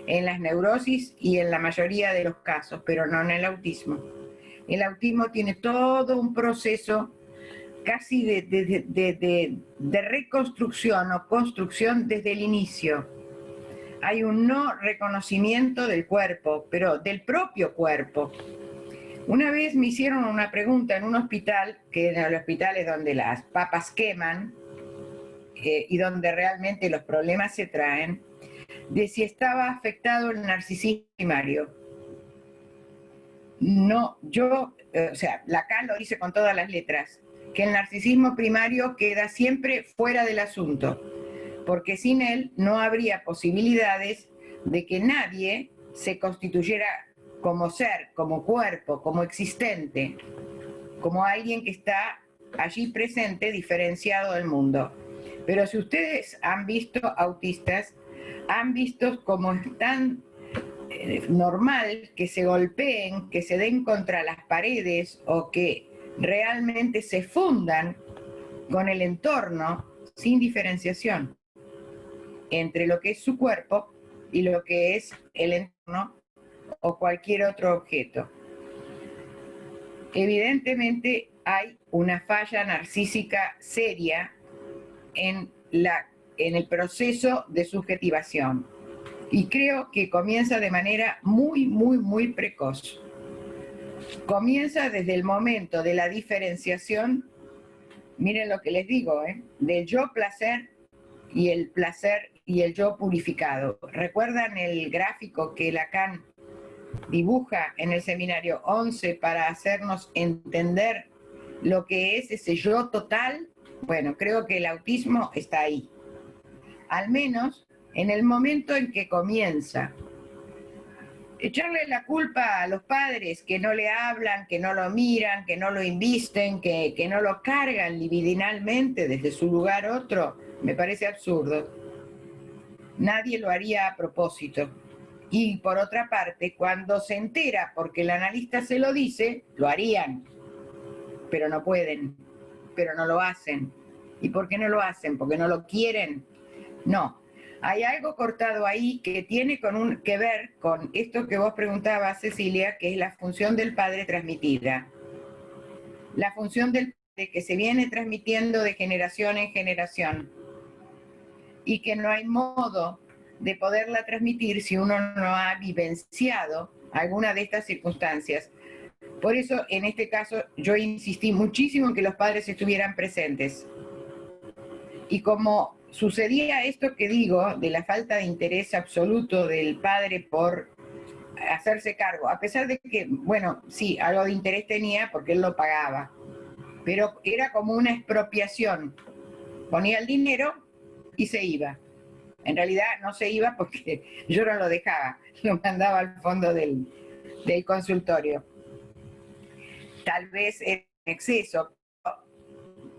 en las neurosis y en la mayoría de los casos, pero no en el autismo. El autismo tiene todo un proceso casi de reconstrucción o construcción desde el inicio. Hay un no reconocimiento del cuerpo, pero del propio cuerpo. Una vez me hicieron una pregunta en un hospital, que en el hospital es donde las papas queman y donde realmente los problemas se traen, de si estaba afectado el narcisismo primario. No, o sea, Lacan lo dice con todas las letras, que el narcisismo primario queda siempre fuera del asunto, porque sin él no habría posibilidades de que nadie se constituyera como ser, como cuerpo, como existente, como alguien que está allí presente, diferenciado del mundo. Pero si ustedes han visto autistas, han visto cómo es tan normal que se golpeen, que se den contra las paredes o que realmente se fundan con el entorno sin diferenciación entre lo que es su cuerpo y lo que es el entorno o cualquier otro objeto. Evidentemente hay una falla narcísica seria en el proceso de subjetivación y creo que comienza de manera muy precoz. Comienza desde el momento de la diferenciación, miren lo que les digo, del yo placer y el yo purificado. ¿Recuerdan el gráfico que Lacan dibuja en el seminario 11 para hacernos entender lo que es ese yo total? Bueno, creo que el autismo está ahí. Al menos en el momento en que comienza. Echarle la culpa a los padres que no le hablan, que no lo miran, que no lo invisten, que no lo cargan libidinalmente desde su lugar otro, me parece absurdo. Nadie lo haría a propósito. Y por otra parte, cuando se entera porque el analista se lo dice, lo harían, pero no pueden, pero no lo hacen. ¿Y por qué no lo hacen? ¿Porque no lo quieren? No. Hay algo cortado ahí que tiene que ver con esto que vos preguntabas, Cecilia, que es la función del padre transmitida. La función del padre que se viene transmitiendo de generación en generación y que no hay modo de poderla transmitir si uno no ha vivenciado alguna de estas circunstancias. Por eso, en este caso, yo insistí muchísimo en que los padres estuvieran presentes. Y como sucedía esto que digo, de la falta de interés absoluto del padre por hacerse cargo, a pesar de que, bueno, sí, algo de interés tenía porque él lo pagaba, pero era como una expropiación. Ponía el dinero y se iba. En realidad no se iba porque yo no lo dejaba, lo mandaba al fondo del consultorio. Tal vez en exceso.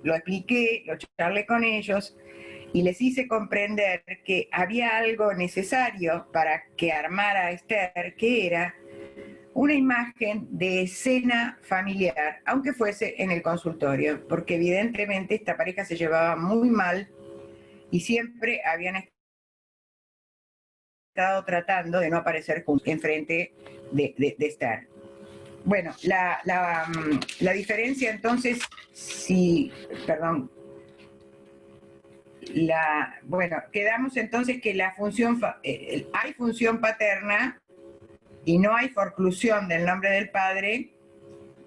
Lo expliqué, lo charlé con ellos y les hice comprender que había algo necesario para que armara Esther, que era una imagen de escena familiar, aunque fuese en el consultorio, porque evidentemente esta pareja se llevaba muy mal y siempre habían estado tratando de no aparecer enfrente de Esther. Bueno, la diferencia entonces, bueno, quedamos entonces que la función, hay función paterna y no hay forclusión del nombre del padre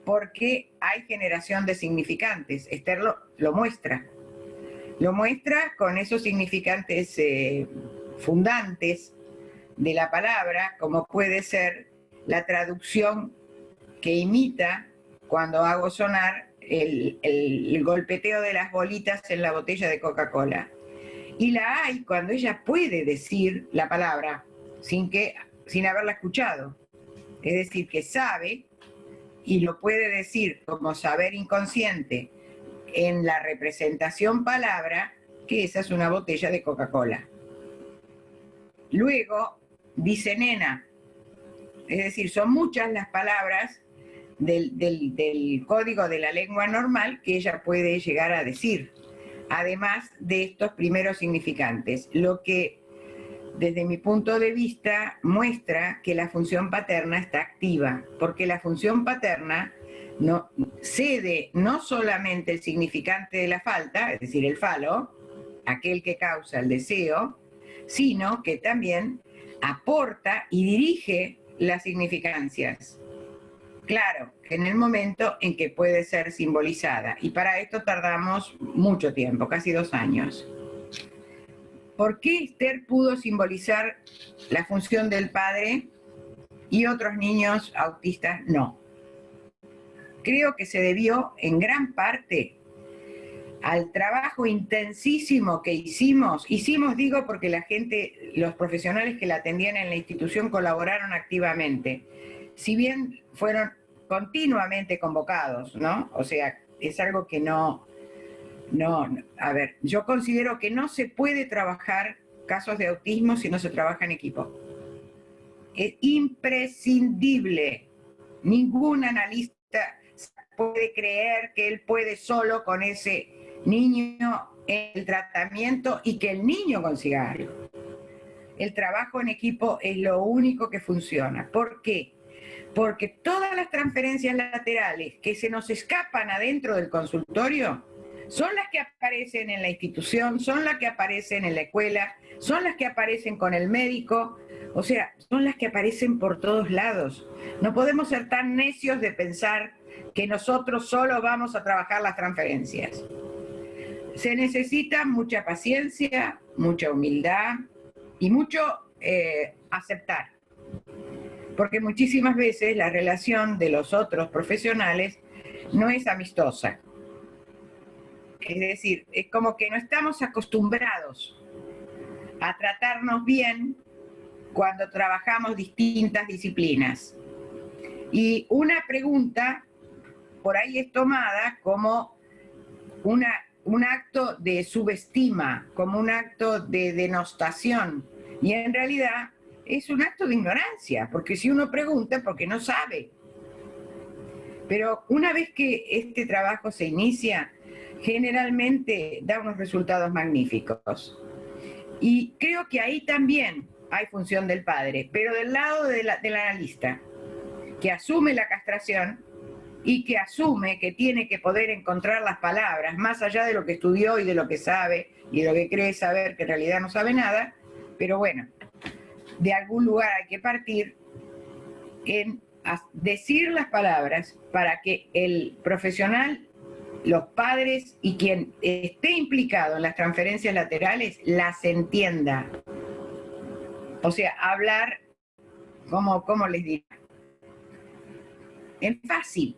porque hay generación de significantes. Esther lo muestra. Lo muestra con esos significantes fundantes de la palabra, como puede ser la traducción que imita cuando hago sonar el golpeteo de las bolitas en la botella de Coca-Cola. Y la hay cuando ella puede decir la palabra sin haberla escuchado. Es decir, que sabe y lo puede decir como saber inconsciente en la representación palabra, que esa es una botella de Coca-Cola. Luego dice nena. Es decir, son muchas las palabras del código de la lengua normal que ella puede llegar a decir, además de estos primeros significantes, lo que desde mi punto de vista muestra que la función paterna está activa, porque la función paterna no, cede no solamente el significante de la falta, es decir, el falo, aquel que causa el deseo, sino que también aporta y dirige las significancias. Claro, en el momento en que puede ser simbolizada. Y para esto tardamos mucho tiempo, casi 2 años. ¿Por qué Esther pudo simbolizar la función del padre y otros niños autistas no? Creo que se debió en gran parte al trabajo intensísimo que hicimos. Digo, porque la gente, los profesionales que la atendían en la institución colaboraron activamente. Si bien fueron continuamente convocados, ¿no? O sea, es algo que a ver, yo considero que no se puede trabajar casos de autismo si no se trabaja en equipo. Es imprescindible. Ningún analista puede creer que él puede solo con ese niño en el tratamiento y que el niño consiga algo. El trabajo en equipo es lo único que funciona. ¿Por qué? Porque todas las transferencias laterales que se nos escapan adentro del consultorio son las que aparecen en la institución, son las que aparecen en la escuela, son las que aparecen con el médico, o sea, son las que aparecen por todos lados. No podemos ser tan necios de pensar que nosotros solo vamos a trabajar las transferencias. Se necesita mucha paciencia, mucha humildad y mucho aceptar. Porque muchísimas veces la relación de los otros profesionales no es amistosa. Es decir, es como que no estamos acostumbrados a tratarnos bien cuando trabajamos distintas disciplinas. Y una pregunta por ahí es tomada como un acto de subestima, como un acto de denostación. Y en realidad es un acto de ignorancia, porque si uno pregunta, porque no sabe. Pero una vez que este trabajo se inicia, generalmente da unos resultados magníficos. Y creo que ahí también hay función del padre, pero del lado del analista, que asume la castración y que asume que tiene que poder encontrar las palabras, más allá de lo que estudió y de lo que sabe y de lo que cree saber, que en realidad no sabe nada, pero bueno, de algún lugar hay que partir en decir las palabras para que el profesional, los padres y quien esté implicado en las transferencias laterales las entienda. O sea, hablar, ¿cómo les digo? En fácil,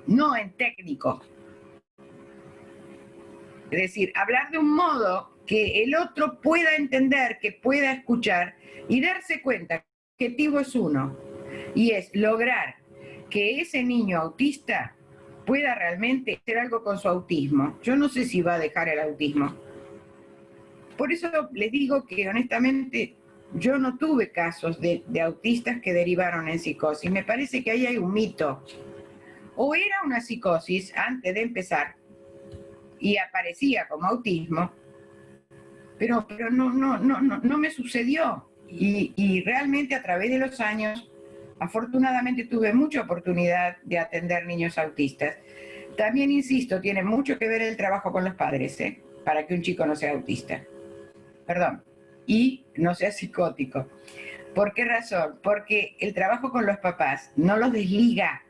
no en técnico. Es decir, hablar de un modo que el otro pueda entender, que pueda escuchar y darse cuenta que el objetivo es uno, y es lograr que ese niño autista pueda realmente hacer algo con su autismo. Yo no sé si va a dejar el autismo. Por eso les digo que honestamente yo no tuve casos de autistas que derivaron en psicosis. Me parece que ahí hay un mito. O era una psicosis antes de empezar y aparecía como autismo, pero no me sucedió. Y realmente a través de los años, afortunadamente tuve mucha oportunidad de atender niños autistas. También, insisto, tiene mucho que ver el trabajo con los padres, para que un chico no sea autista. Perdón, y no sea psicótico. ¿Por qué razón? Porque el trabajo con los papás no los desliga,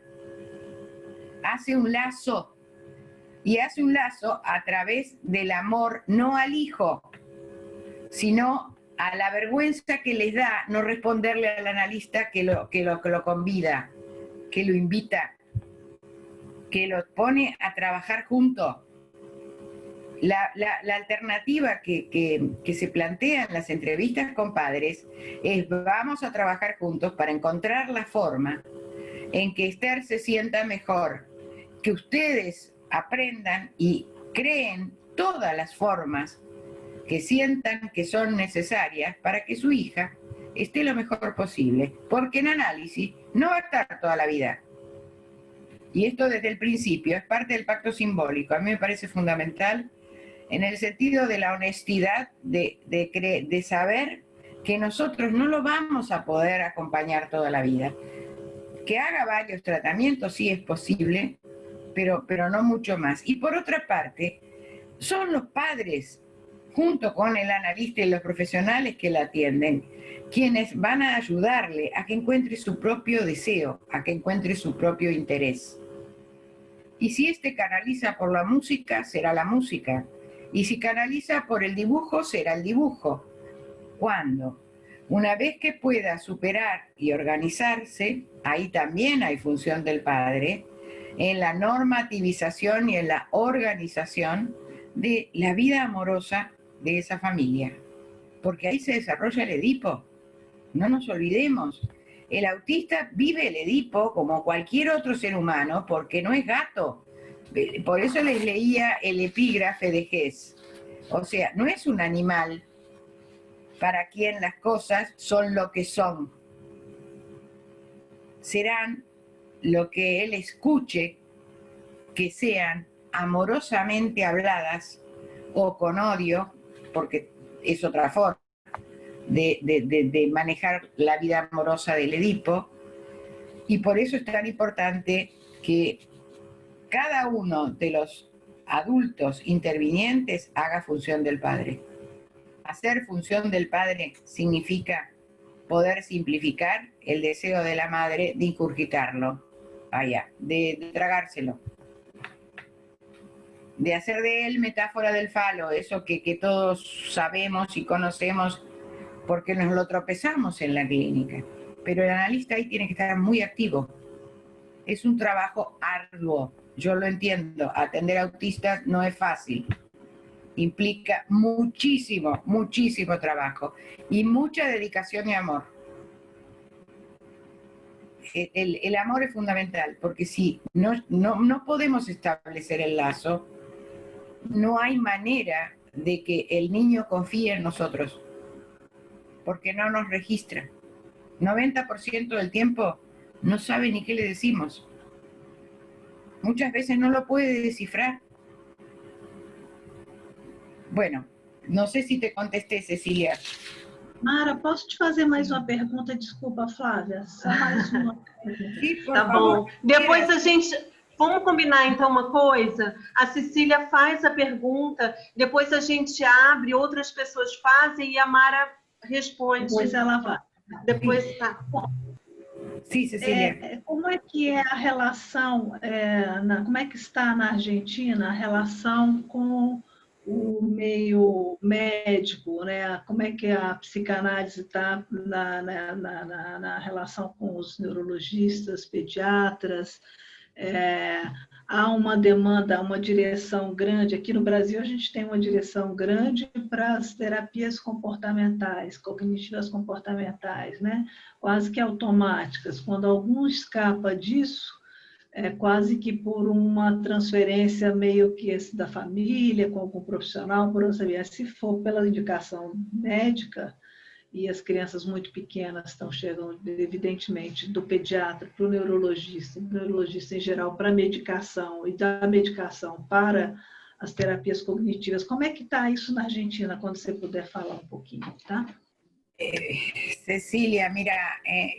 hace un lazo, y hace un lazo a través del amor, no al hijo, sino a la vergüenza que les da no responderle al analista que lo convida, que lo invita, que lo pone a trabajar juntos. La alternativa que se plantea en las entrevistas con padres es: vamos a trabajar juntos para encontrar la forma en que Esther se sienta mejor, que ustedes aprendan y creen todas las formas que sientan que son necesarias para que su hija esté lo mejor posible, porque en análisis no va a estar toda la vida. Y esto desde el principio es parte del pacto simbólico. A mí me parece fundamental en el sentido de la honestidad, de saber que nosotros no lo vamos a poder acompañar toda la vida. que haga varios tratamientos, sí es posible, pero no mucho más. Y por otra parte, son los padres, junto con el analista y los profesionales que la atienden, quienes van a ayudarle a que encuentre su propio deseo, a que encuentre su propio interés. Y si este canaliza por la música, será la música. Y si canaliza por el dibujo, será el dibujo. ¿Cuándo? Una vez que pueda superar y organizarse, ahí también hay función del padre, en la normativización y en la organización de la vida amorosa de esa familia. Porque ahí se desarrolla el Edipo. No nos olvidemos. El autista vive el Edipo como cualquier otro ser humano porque no es gato. Por eso les leía el epígrafe de Hess. O sea, no es un animal para quien las cosas son lo que son. Serán lo que él escuche que sean amorosamente habladas o con odio, porque es otra forma de manejar la vida amorosa del Edipo, y por eso es tan importante que cada uno de los adultos intervinientes haga función del padre. Hacer función del padre significa poder simplificar el deseo de la madre de ingurgitarlo, de tragárselo, de hacer de él metáfora del falo, eso que todos sabemos y conocemos porque nos lo tropezamos en la clínica. Pero el analista ahí tiene que estar muy activo. Es un trabajo arduo, yo lo entiendo. Atender autistas no es fácil. Implica muchísimo, muchísimo trabajo y mucha dedicación y amor. El amor es fundamental, porque si no podemos establecer el lazo, no hay manera de que el niño confíe en nosotros, porque no nos registra. 90% del tiempo no sabe ni qué le decimos. Muchas veces no lo puede descifrar. Bueno, não sei se te contestei, Cecília. Mara, posso te fazer mais uma pergunta? Desculpa, Flávia, só mais uma. Sim, por Tá favor. bom. Depois a gente... Vamos combinar, então, uma coisa? A Cecília faz a pergunta, depois a gente abre, outras pessoas fazem e a Mara responde. Depois ela vai. Depois, tá. Sim, Cecília. Como é que é a relação, como é que está na Argentina a relação com o meio médico, né? Como é que a psicanálise está na relação com os neurologistas, pediatras? Há uma demanda, uma direção grande. Aqui no Brasil, a gente tem uma direção grande para as terapias comportamentais, cognitivas comportamentais, né? Quase que automáticas. Quando algum escapa disso, quase que por uma transferência meio que da família, com algum profissional, por não saber. Se for pela indicação médica, e as crianças muito pequenas chegam, evidentemente, do pediatra para o neurologista em geral, para a medicação, e da medicação para as terapias cognitivas. Como é que está isso na Argentina, quando você puder falar um pouquinho, tá? Cecilia, mira,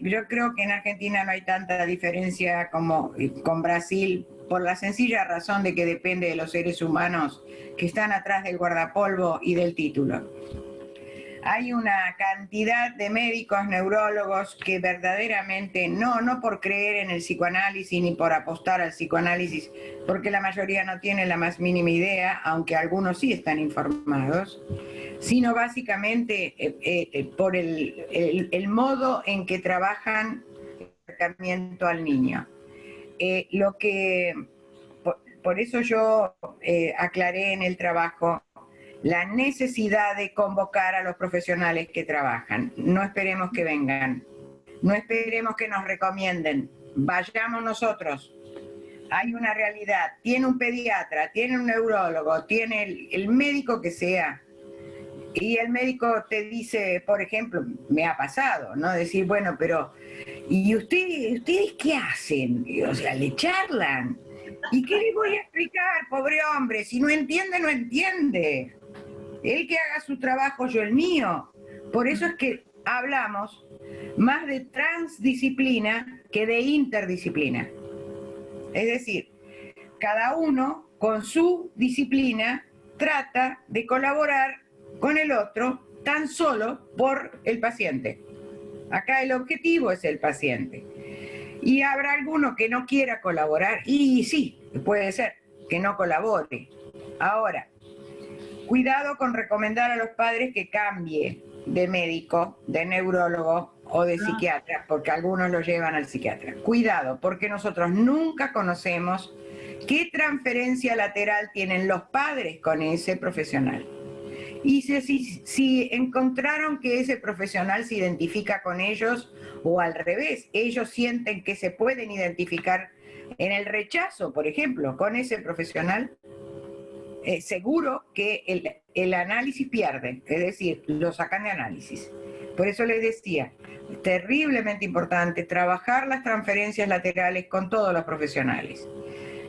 yo creo que en Argentina no hay tanta diferencia como con Brasil, por la sencilla razón de que depende de los seres humanos que están atrás del guardapolvo y del título. Hay una cantidad de médicos neurólogos que verdaderamente, no por creer en el psicoanálisis ni por apostar al psicoanálisis, porque la mayoría no tiene la más mínima idea, aunque algunos sí están informados, sino básicamente por el modo en que trabajan el tratamiento al niño. Por eso yo aclaré en el trabajo la necesidad de convocar a los profesionales que trabajan. No esperemos que vengan, no esperemos que nos recomienden, vayamos nosotros. Hay una realidad, tiene un pediatra, tiene un neurólogo, tiene el médico que sea, y el médico te dice, por ejemplo, me ha pasado, ¿no? Decir, bueno, pero, ¿y ustedes qué hacen? O sea, le charlan. ¿Y qué le voy a explicar, pobre hombre? Si no entiende, no entiende. Él que haga su trabajo, yo el mío. Por eso es que hablamos más de transdisciplina que de interdisciplina. Es decir, cada uno con su disciplina trata de colaborar con el otro tan solo por el paciente. Acá el objetivo es el paciente. Y habrá alguno que no quiera colaborar, y sí, puede ser que no colabore. Ahora, cuidado con recomendar a los padres que cambie de médico, de neurólogo o de psiquiatra, porque algunos lo llevan al psiquiatra. Cuidado, porque nosotros nunca conocemos qué transferencia lateral tienen los padres con ese profesional. Y si encontraron que ese profesional se identifica con ellos, o al revés, ellos sienten que se pueden identificar en el rechazo, por ejemplo, con ese profesional, seguro que el análisis pierde, es decir, lo sacan de análisis. Por eso les decía, es terriblemente importante trabajar las transferencias laterales con todos los profesionales.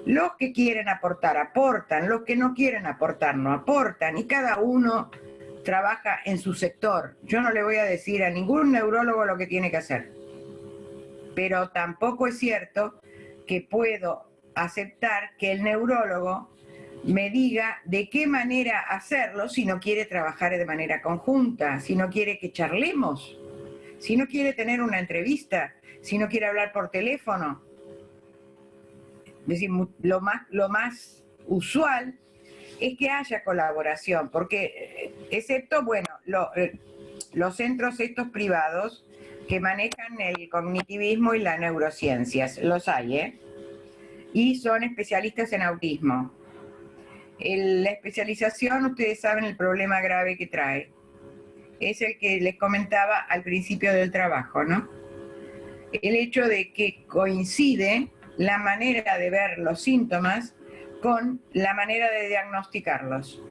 Los que quieren aportar, aportan, los que no quieren aportar, no aportan, y cada uno trabaja en su sector. Yo no le voy a decir a ningún neurólogo lo que tiene que hacer, pero tampoco es cierto que puedo aceptar que el neurólogo me diga de qué manera hacerlo si no quiere trabajar de manera conjunta, si no quiere que charlemos, si no quiere tener una entrevista, si no quiere hablar por teléfono. Es decir, lo más usual es que haya colaboración, porque excepto, bueno, los centros estos privados que manejan el cognitivismo y las neurociencias, los hay, ¿eh? Y son especialistas en autismo. La especialización, ustedes saben el problema grave que trae. Es el que les comentaba al principio del trabajo, ¿no? El hecho de que coincide la manera de ver los síntomas con la manera de diagnosticarlos.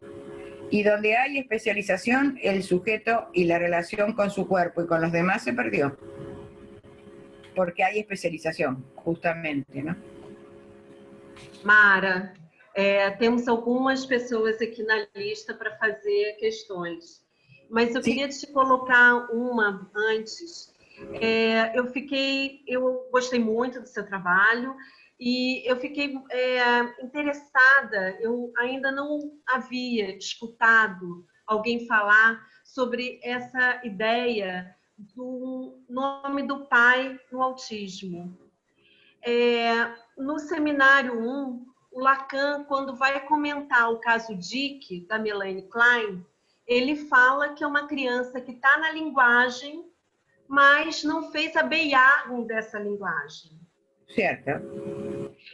Y donde hay especialización, el sujeto y la relación con su cuerpo y con los demás se perdió. Porque hay especialización, justamente, ¿no? Mara, temos algumas pessoas aqui na lista para fazer questões, mas eu queria te colocar uma antes. Eu gostei muito do seu trabalho e eu fiquei interessada. Eu ainda não havia escutado alguém falar sobre essa ideia do nome do pai no autismo. No seminário 1, o Lacan, quando vai comentar o caso Dick, da Melanie Klein, ele fala que é uma criança que está na linguagem, mas não fez a Beiargon dessa linguagem. Cierto.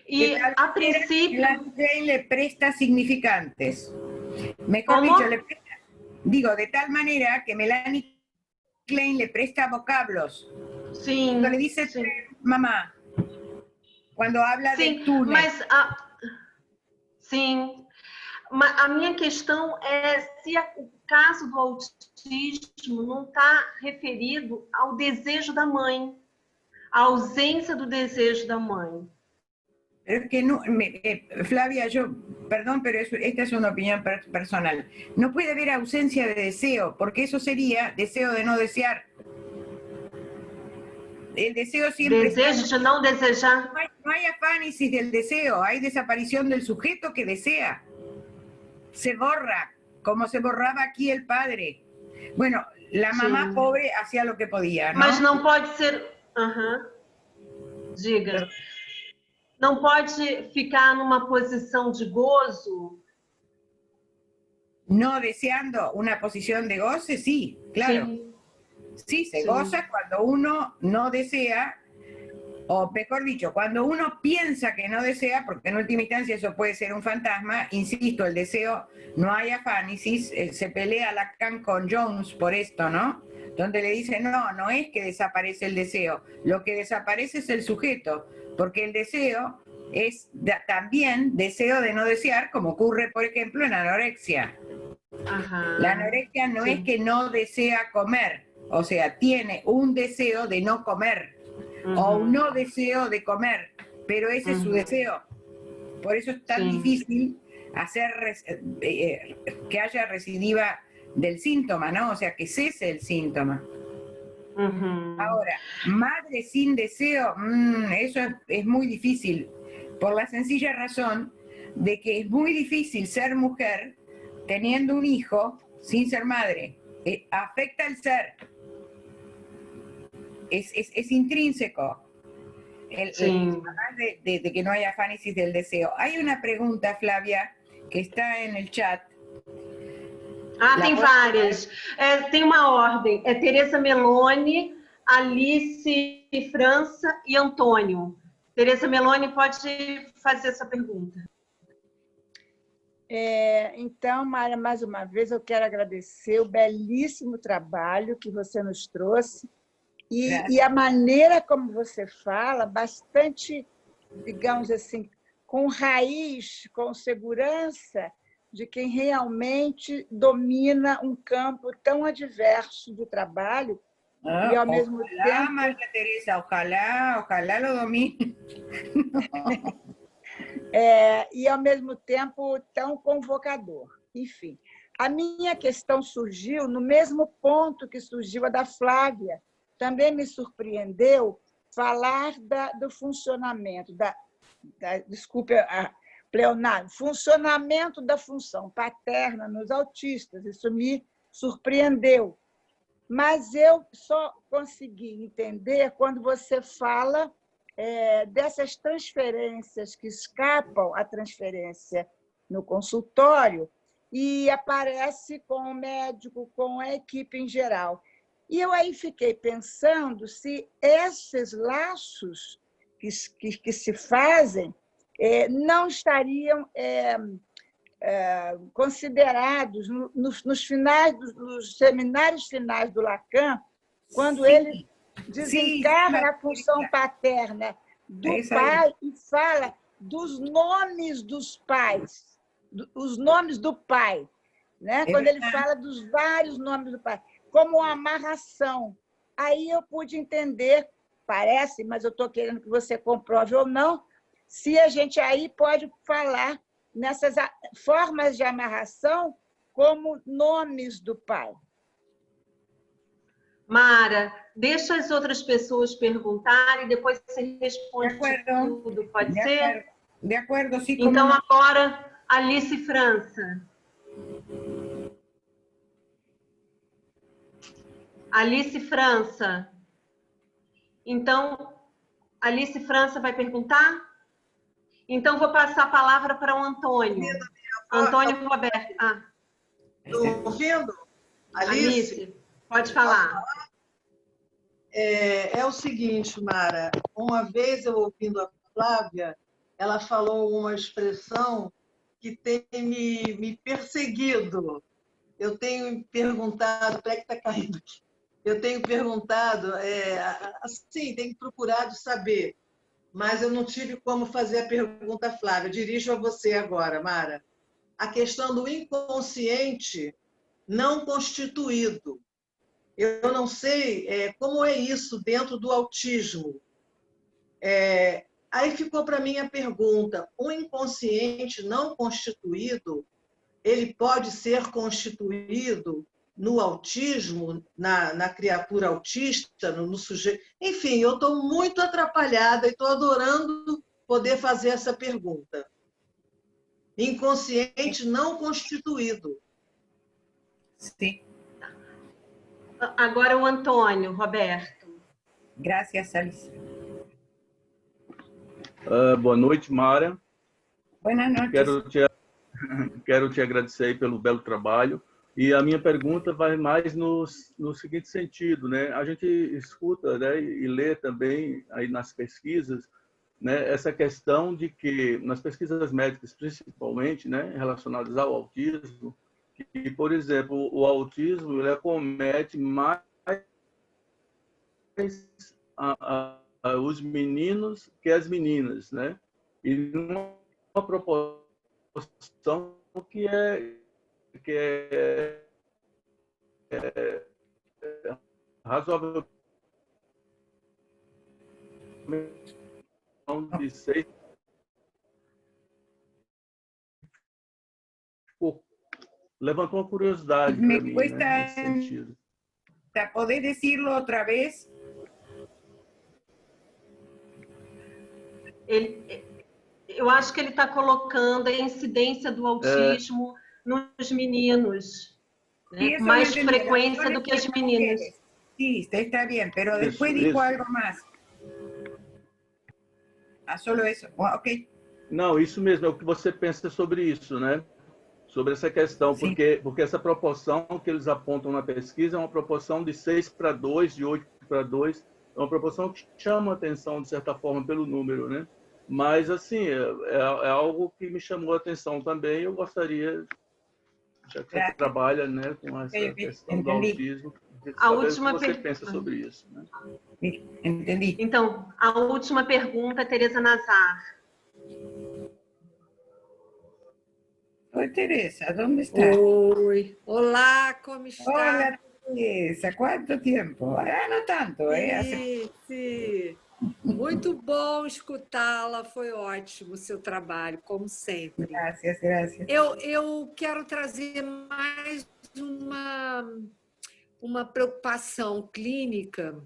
E, a princípio... Melanie Klein le presta significantes. Mejor dicho, de tal manera que Melanie Klein le presta vocablos. Sí. Cuando le dice sí. mamá, cuando habla de túnel. Mas sim, a minha questão é se o caso do autismo não está referido ao desejo da mãe, à ausência do desejo da mãe. Es que no, Flavia, perdón, pero esta es una opinión personal. No puede haber ausencia de deseo, porque eso sería deseo de no desear. El deseo siempre... Desejo de no desejar. No hay afánesis del deseo, hay desaparición del sujeto que desea. Se borra, como se borraba aquí el padre. Bueno, la mamá pobre hacía lo que podía, ¿no? Mas não pode ser... Diga. Não pode ficar numa posição de gozo? No deseando una posición de goce, sí, claro. Sí, se goza cuando uno no desea, o mejor dicho, cuando uno piensa que no desea, porque en última instancia eso puede ser un fantasma. Insisto, el deseo, no hay afánesis, se pelea Lacan con Jones por esto, ¿no? Donde le dice, no es que desaparece el deseo, lo que desaparece es el sujeto, porque el deseo es también deseo de no desear, como ocurre, por ejemplo, en la anorexia. Ajá. La anorexia no es que no desea comer, o sea, tiene un deseo de no comer, o un no deseo de comer, pero ese es su deseo. Por eso es tan difícil hacer que haya recidiva del síntoma, ¿no? O sea, que cese el síntoma. Ahora, madre sin deseo, eso es muy difícil, por la sencilla razón de que es muy difícil ser mujer teniendo un hijo sin ser madre. Afecta el ser, es intrínseco, además de que no haya afánesis del deseo. Hay una pregunta, Flavia, que está en el chat. Tem várias. Tem uma ordem. É Tereza Meloni, Alice França e Antônio. Tereza Meloni pode fazer essa pergunta. Então, Mara, mais uma vez eu quero agradecer o belíssimo trabalho que você nos trouxe e a maneira como você fala, bastante, digamos assim, com raiz, com segurança, de quem realmente domina um campo tão adverso de trabalho e, ao mesmo tempo... María Teresa, ojalá lo domine. E, ao mesmo tempo, tão convocador. Enfim, a minha questão surgiu no mesmo ponto que surgiu a da Flávia. Também me surpreendeu falar do funcionamento, desculpe, Leonardo, funcionamento da função paterna nos autistas. Isso me surpreendeu. Mas eu só consegui entender quando você fala dessas transferências que escapam à transferência no consultório e aparece com o médico, com a equipe em geral. E eu aí fiquei pensando se esses laços que se fazem não estariam considerados nos seminários finais do Lacan, quando ele desencarna a função paterna do pai e fala dos nomes dos pais, os nomes do pai, né? Quando ele fala dos vários nomes do pai, como uma amarração. Aí eu pude entender, parece, mas eu estou querendo que você comprove ou não, se a gente aí pode falar nessas formas de amarração como nomes do pai. Mara, deixa as outras pessoas perguntarem e depois você responde tudo, pode ser? De acordo, sim. Então, agora, Alice França. Alice França. Então, Alice França vai perguntar? Então, vou passar a palavra para o Antônio. Antônio Roberto. Estou ouvindo? Alice? Pode falar. É o seguinte, Mara, uma vez eu ouvindo a Flávia, ela falou uma expressão que tem me perseguido. Eu tenho perguntado, peraí que está caindo aqui. Eu tenho perguntado, assim, tenho procurado saber, mas eu não tive como fazer a pergunta, Flávia. Eu dirijo a você agora, Mara. A questão do inconsciente não constituído. Eu não sei como é isso dentro do autismo. Aí ficou para mim a pergunta, o inconsciente não constituído, ele pode ser constituído no autismo, na criatura autista, no sujeito... Enfim, eu estou muito atrapalhada e estou adorando poder fazer essa pergunta. Inconsciente não constituído. Sim. Agora o Antônio, Roberto. Gracias, Alice. Boa noite, Mara. Buenas noches. Quero te agradecer aí pelo belo trabalho. E a minha pergunta vai mais no seguinte sentido, né? A gente escuta, né, e lê também aí nas pesquisas, né, essa questão de que, nas pesquisas médicas principalmente, né, relacionadas ao autismo, que, por exemplo, o autismo ele acomete mais os meninos que as meninas, né? E numa proporção que é razoavelmente de 6. Levantou uma curiosidade para mim, né, nesse sentido. ¿Podés decirlo otra vez? Eu acho que ele está colocando a incidência do autismo nos meninos, né? Com mais frequência do que as meninas. Sí, está bien, pero después dijo algo más. Ah, solo eso. Ok. Não, isso mesmo, é o que você pensa sobre isso, né? Sobre essa questão, porque essa proporção que eles apontam na pesquisa é uma proporção de 6:2, de 8:2, é uma proporção que chama a atenção, de certa forma, pelo número, né? Mas, assim, é algo que me chamou a atenção também, eu gostaria, já que você trabalha, né, com essa questão do autismo, de saber o que você pensa sobre isso, né? Entendi. Então, a última pergunta, Tereza Nazar. Oi, Teresa, ¿dónde está? Oi, olá, como está? Hola, Teresa, ¿cuánto tiempo? No tanto, Sim. Muito bom escutá-la, foi ótimo o seu trabalho, como sempre. Gracias. Eu quero trazer mais uma preocupação clínica,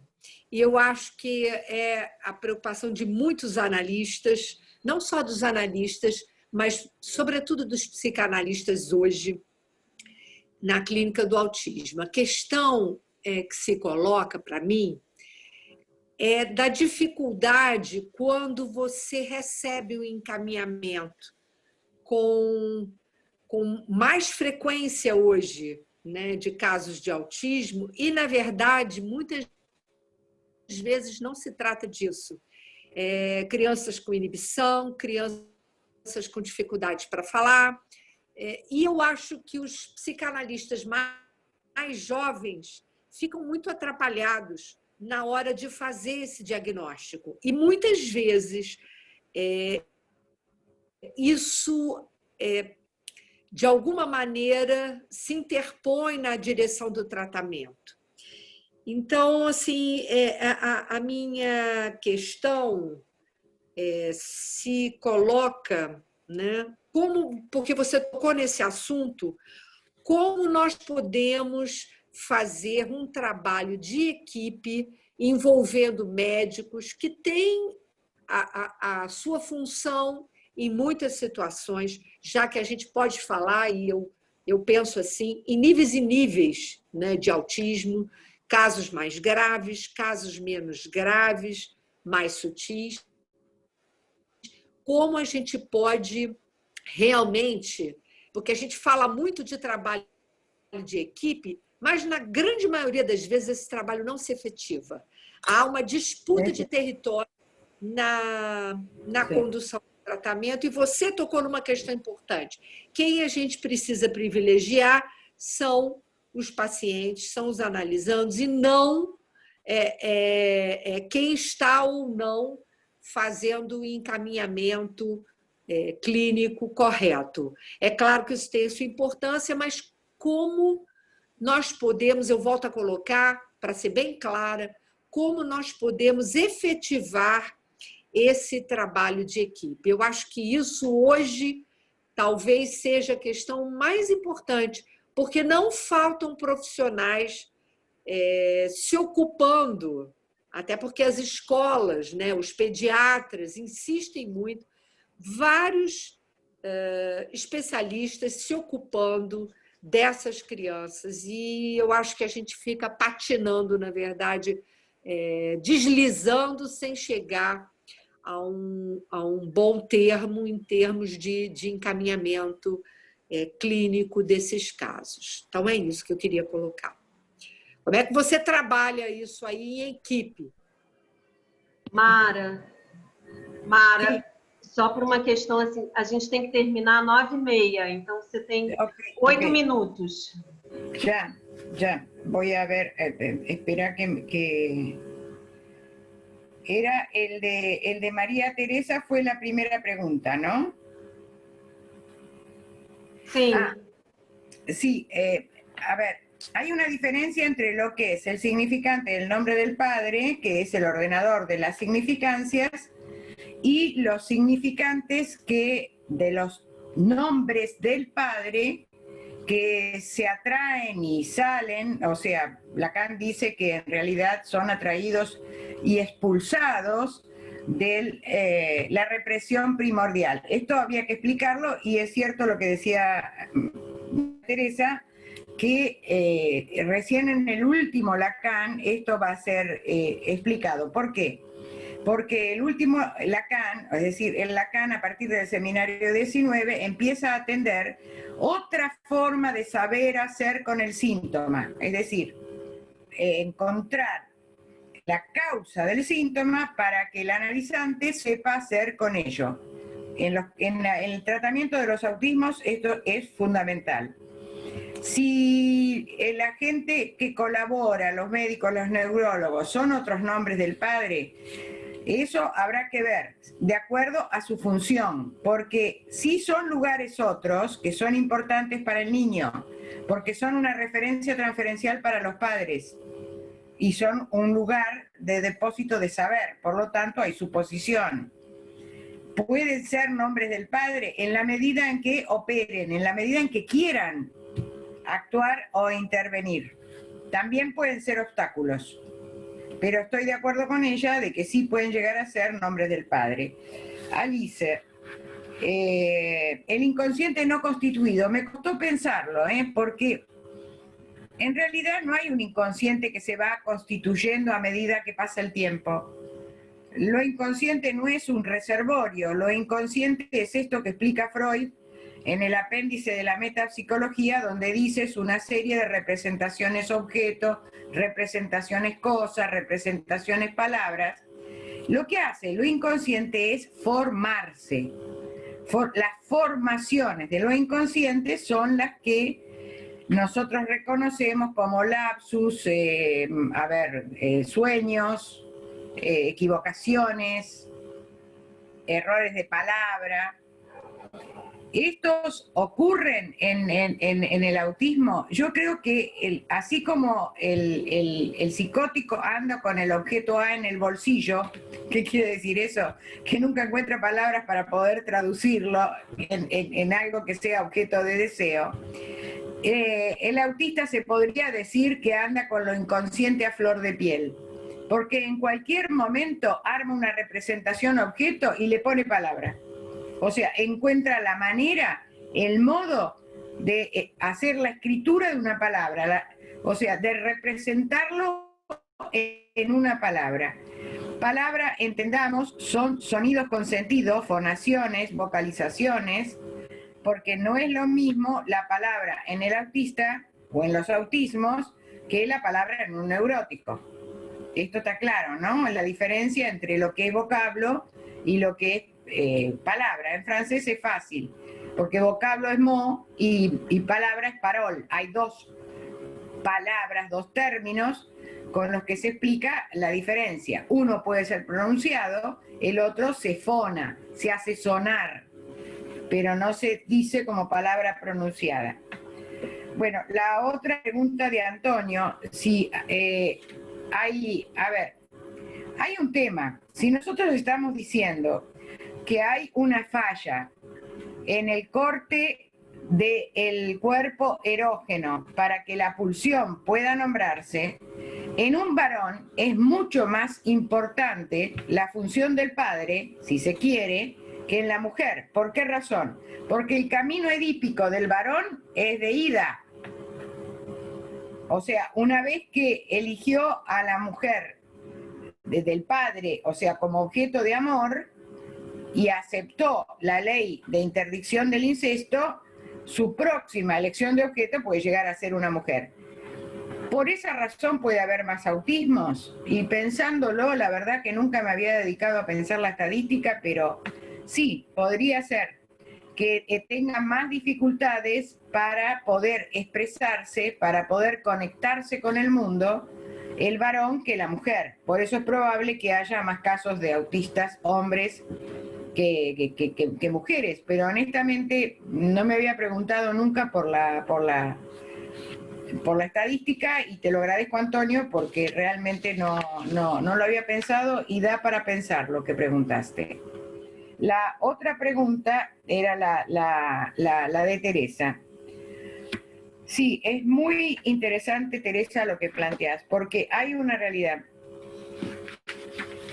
e eu acho que é a preocupação de muitos analistas, não só dos analistas, mas sobretudo dos psicanalistas hoje na clínica do autismo. A questão que se coloca para mim é da dificuldade quando você recebe o encaminhamento com mais frequência hoje, né, de casos de autismo, e, na verdade, muitas vezes não se trata disso. Crianças com inibição, crianças com dificuldades para falar, e eu acho que os psicanalistas mais jovens ficam muito atrapalhados na hora de fazer esse diagnóstico. E muitas vezes isso, de alguma maneira, se interpõe na direção do tratamento. Então, assim, a minha questão se coloca, né, porque você tocou nesse assunto, como nós podemos fazer um trabalho de equipe envolvendo médicos que têm a sua função em muitas situações, já que a gente pode falar, e eu penso assim, em níveis e níveis, né, de autismo, casos mais graves, casos menos graves, mais sutis. Como a gente pode realmente, porque a gente fala muito de trabalho de equipe, mas na grande maioria das vezes esse trabalho não se efetiva. Há uma disputa de território na condução do tratamento, e você tocou numa questão importante. Quem a gente precisa privilegiar são os pacientes, são os analisandos, e não quem está ou não fazendo o encaminhamento clínico correto. É claro que isso tem sua importância, mas como nós podemos, eu volto a colocar, para ser bem clara, como nós podemos efetivar esse trabalho de equipe. Eu acho que isso hoje talvez seja a questão mais importante, porque não faltam profissionais se ocupando, até porque as escolas, né, os pediatras insistem muito, vários especialistas se ocupando dessas crianças, e eu acho que a gente fica patinando, na verdade, deslizando sem chegar a um bom termo em termos de encaminhamento clínico desses casos. Então, é isso que eu queria colocar. Como é que você trabalha isso aí em equipe? Mara, só por uma questão assim, a gente tem que terminar às 9h30, então você tem 8 minutos. Ya. Voy a ver, espera que... Era el de María Teresa, fue la primera pregunta, ¿no? Sí. Sí, a ver, hay una diferencia entre lo que es el significante del nombre del padre, que es el ordenador de las significancias, y los significantes de los nombres del padre, que se atraen y salen, o sea, Lacan dice que en realidad son atraídos y expulsados de la represión primordial. Esto había que explicarlo y es cierto lo que decía Teresa, que recién en el último Lacan esto va a ser explicado. ¿Por qué? Porque el último Lacan, es decir, el Lacan a partir del seminario 19 empieza a atender otra forma de saber hacer con el síntoma, es decir, encontrar la causa del síntoma para que el analizante sepa hacer con ello. En el tratamiento de los autismos esto es fundamental. Si la gente que colabora, los médicos, los neurólogos, son otros nombres del padre, eso habrá que ver, de acuerdo a su función, porque sí son lugares otros que son importantes para el niño, porque son una referencia transferencial para los padres y son un lugar de depósito de saber, por lo tanto hay suposición. Pueden ser nombres del padre en la medida en que operen, en la medida en que quieran actuar o intervenir. También pueden ser obstáculos, pero estoy de acuerdo con ella de que sí pueden llegar a ser nombres del padre. Alice, el inconsciente no constituido, me costó pensarlo, porque en realidad no hay un inconsciente que se va constituyendo a medida que pasa el tiempo. Lo inconsciente no es un reservorio, lo inconsciente es esto que explica Freud en el apéndice de la metapsicología, donde dices una serie de representaciones objeto, representaciones cosas, representaciones palabras. Lo que hace lo inconsciente es formarse. Las formaciones de lo inconsciente son las que nosotros reconocemos como lapsus, sueños, equivocaciones, errores de palabra. Estos ocurren en el autismo. Yo creo que así como el psicótico anda con el objeto A en el bolsillo, ¿qué quiere decir eso? Que nunca encuentra palabras para poder traducirlo en algo que sea objeto de deseo. El autista se podría decir que anda con lo inconsciente a flor de piel, porque en cualquier momento arma una representación objeto y le pone palabra. O sea, encuentra la manera, el modo de hacer la escritura de una palabra, o sea, de representarlo en una palabra. Palabra, entendamos, son sonidos con sentido, fonaciones, vocalizaciones, porque no es lo mismo la palabra en el autista o en los autismos que la palabra en un neurótico. Esto está claro, ¿no? La diferencia entre lo que es vocablo y lo que es palabra. En francés es fácil, porque vocablo es mot y palabra es parole. Hay dos palabras, dos términos con los que se explica la diferencia. Uno puede ser pronunciado, el otro se fona, se hace sonar, pero no se dice como palabra pronunciada. Bueno, la otra pregunta de Antonio, si hay un tema. Si nosotros estamos diciendo que hay una falla en el corte del cuerpo erógeno para que la pulsión pueda nombrarse, en un varón es mucho más importante la función del padre, si se quiere, que en la mujer. ¿Por qué razón? Porque el camino edípico del varón es de ida. O sea, una vez que eligió a la mujer desde el padre, o sea, como objeto de amor, y aceptó la ley de interdicción del incesto, su próxima elección de objeto puede llegar a ser una mujer. Por esa razón puede haber más autismos, y pensándolo, la verdad que nunca me había dedicado a pensar la estadística, pero sí, podría ser que tengan más dificultades para poder expresarse, para poder conectarse con el mundo, el varón que la mujer. Por eso es probable que haya más casos de autistas hombres que mujeres, pero honestamente no me había preguntado nunca por la estadística, y te lo agradezco, Antonio, porque realmente no lo había pensado y da para pensar lo que preguntaste. La otra pregunta era la de Teresa. Sí, es muy interesante, Teresa, lo que planteas, porque hay una realidad.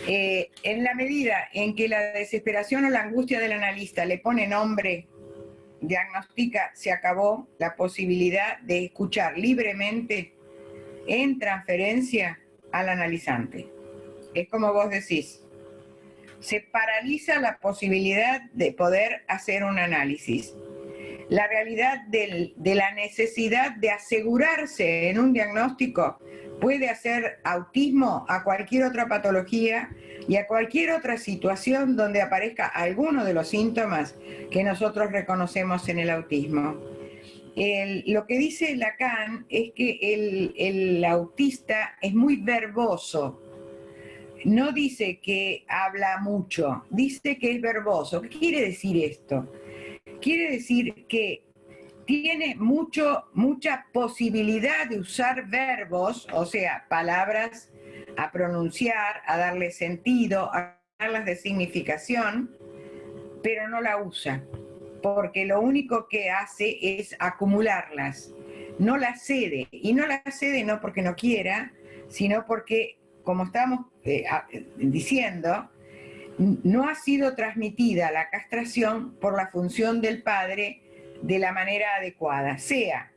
En la medida en que la desesperación o la angustia del analista le pone nombre, diagnostica, se acabó la posibilidad de escuchar libremente en transferencia al analizante. Es como vos decís, se paraliza la posibilidad de poder hacer un análisis. La realidad de la necesidad de asegurarse en un diagnóstico puede hacer autismo a cualquier otra patología y a cualquier otra situación donde aparezca alguno de los síntomas que nosotros reconocemos en el autismo. Lo que dice Lacan es que el autista es muy verboso. No dice que habla mucho, dice que es verboso. ¿Qué quiere decir esto? Quiere decir que tiene mucha posibilidad de usar verbos, o sea, palabras a pronunciar, a darle sentido, a darlas de significación, pero no la usa, porque lo único que hace es acumularlas. No las cede, y no las cede no porque no quiera, sino porque, como estamos diciendo, no ha sido transmitida la castración por la función del padre de la manera adecuada, sea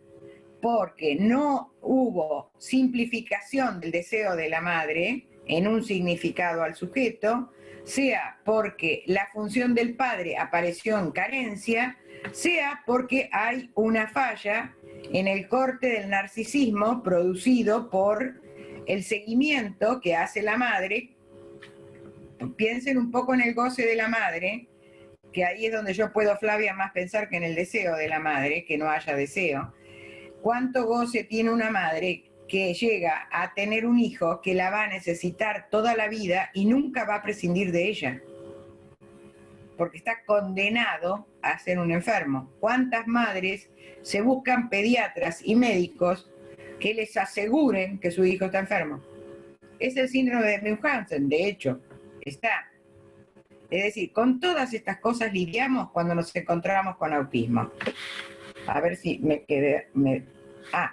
porque no hubo simplificación del deseo de la madre en un significado al sujeto, sea porque la función del padre apareció en carencia, sea porque hay una falla en el corte del narcisismo producido por el seguimiento que hace la madre. Piensen un poco en el goce de la madre, que ahí es donde yo puedo, Flavia, más pensar que en el deseo de la madre, que no haya deseo. ¿Cuánto goce tiene una madre que llega a tener un hijo que la va a necesitar toda la vida y nunca va a prescindir de ella? Porque está condenado a ser un enfermo. ¿Cuántas madres se buscan pediatras y médicos que les aseguren que su hijo está enfermo? Es el síndrome de Munchausen, de hecho, está. Es decir, con todas estas cosas lidiamos cuando nos encontramos con autismo. A ver si me quedé...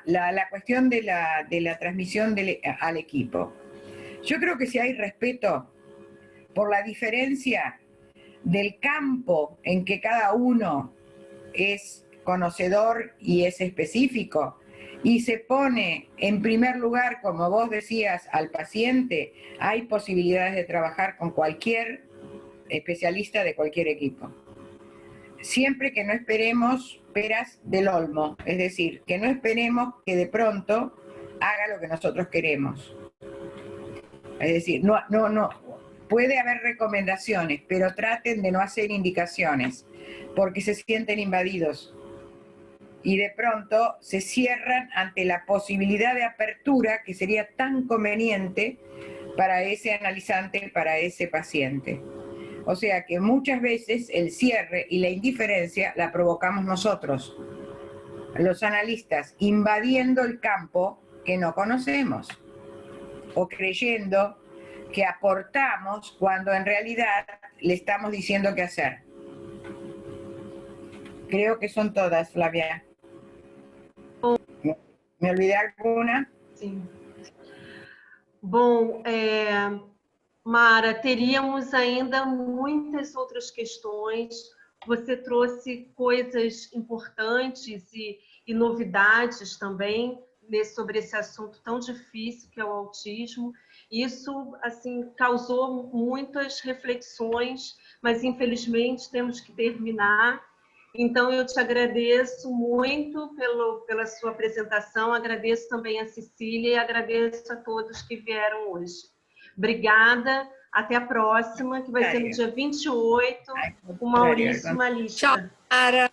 la cuestión de la transmisión al equipo. Yo creo que si hay respeto por la diferencia del campo en que cada uno es conocedor y es específico, y se pone en primer lugar, como vos decías, al paciente, hay posibilidades de trabajar con cualquier especialista de cualquier equipo. Siempre que no esperemos peras del olmo, es decir, que no esperemos que de pronto haga lo que nosotros queremos. Es decir, no, puede haber recomendaciones, pero traten de no hacer indicaciones, porque se sienten invadidos y de pronto se cierran ante la posibilidad de apertura que sería tan conveniente para ese analizante, para ese paciente. O sea que muchas veces el cierre y la indiferencia la provocamos nosotros, los analistas, invadiendo el campo que no conocemos o creyendo que aportamos cuando en realidad le estamos diciendo qué hacer. Creo que son todas, Flavia. ¿Me olvidé alguna? Sim. Bom, Mara, teríamos ainda muitas outras questões. Você trouxe coisas importantes e novidades também sobre esse assunto tão difícil que é o autismo. Isso, assim, causou muitas reflexões, mas infelizmente temos que terminar. Então, eu te agradeço muito pela sua apresentação, agradeço também a Cecília e agradeço a todos que vieram hoje. Obrigada, até a próxima, que vai ser no dia 28, com Maurício Malista. Tchau, Mara.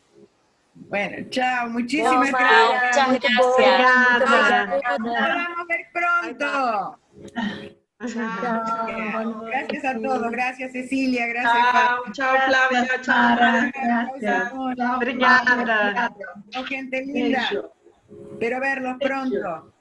Bueno, chao, muchísimas gracias. Muchas Muito gracias. obrigada. Nos ver pronto. Gracias a todos, gracias Cecilia, gracias Tchau, tchau, Flávia, tchau, Mara. Gracias. Obrigada. Gente linda. Espero verlos pronto.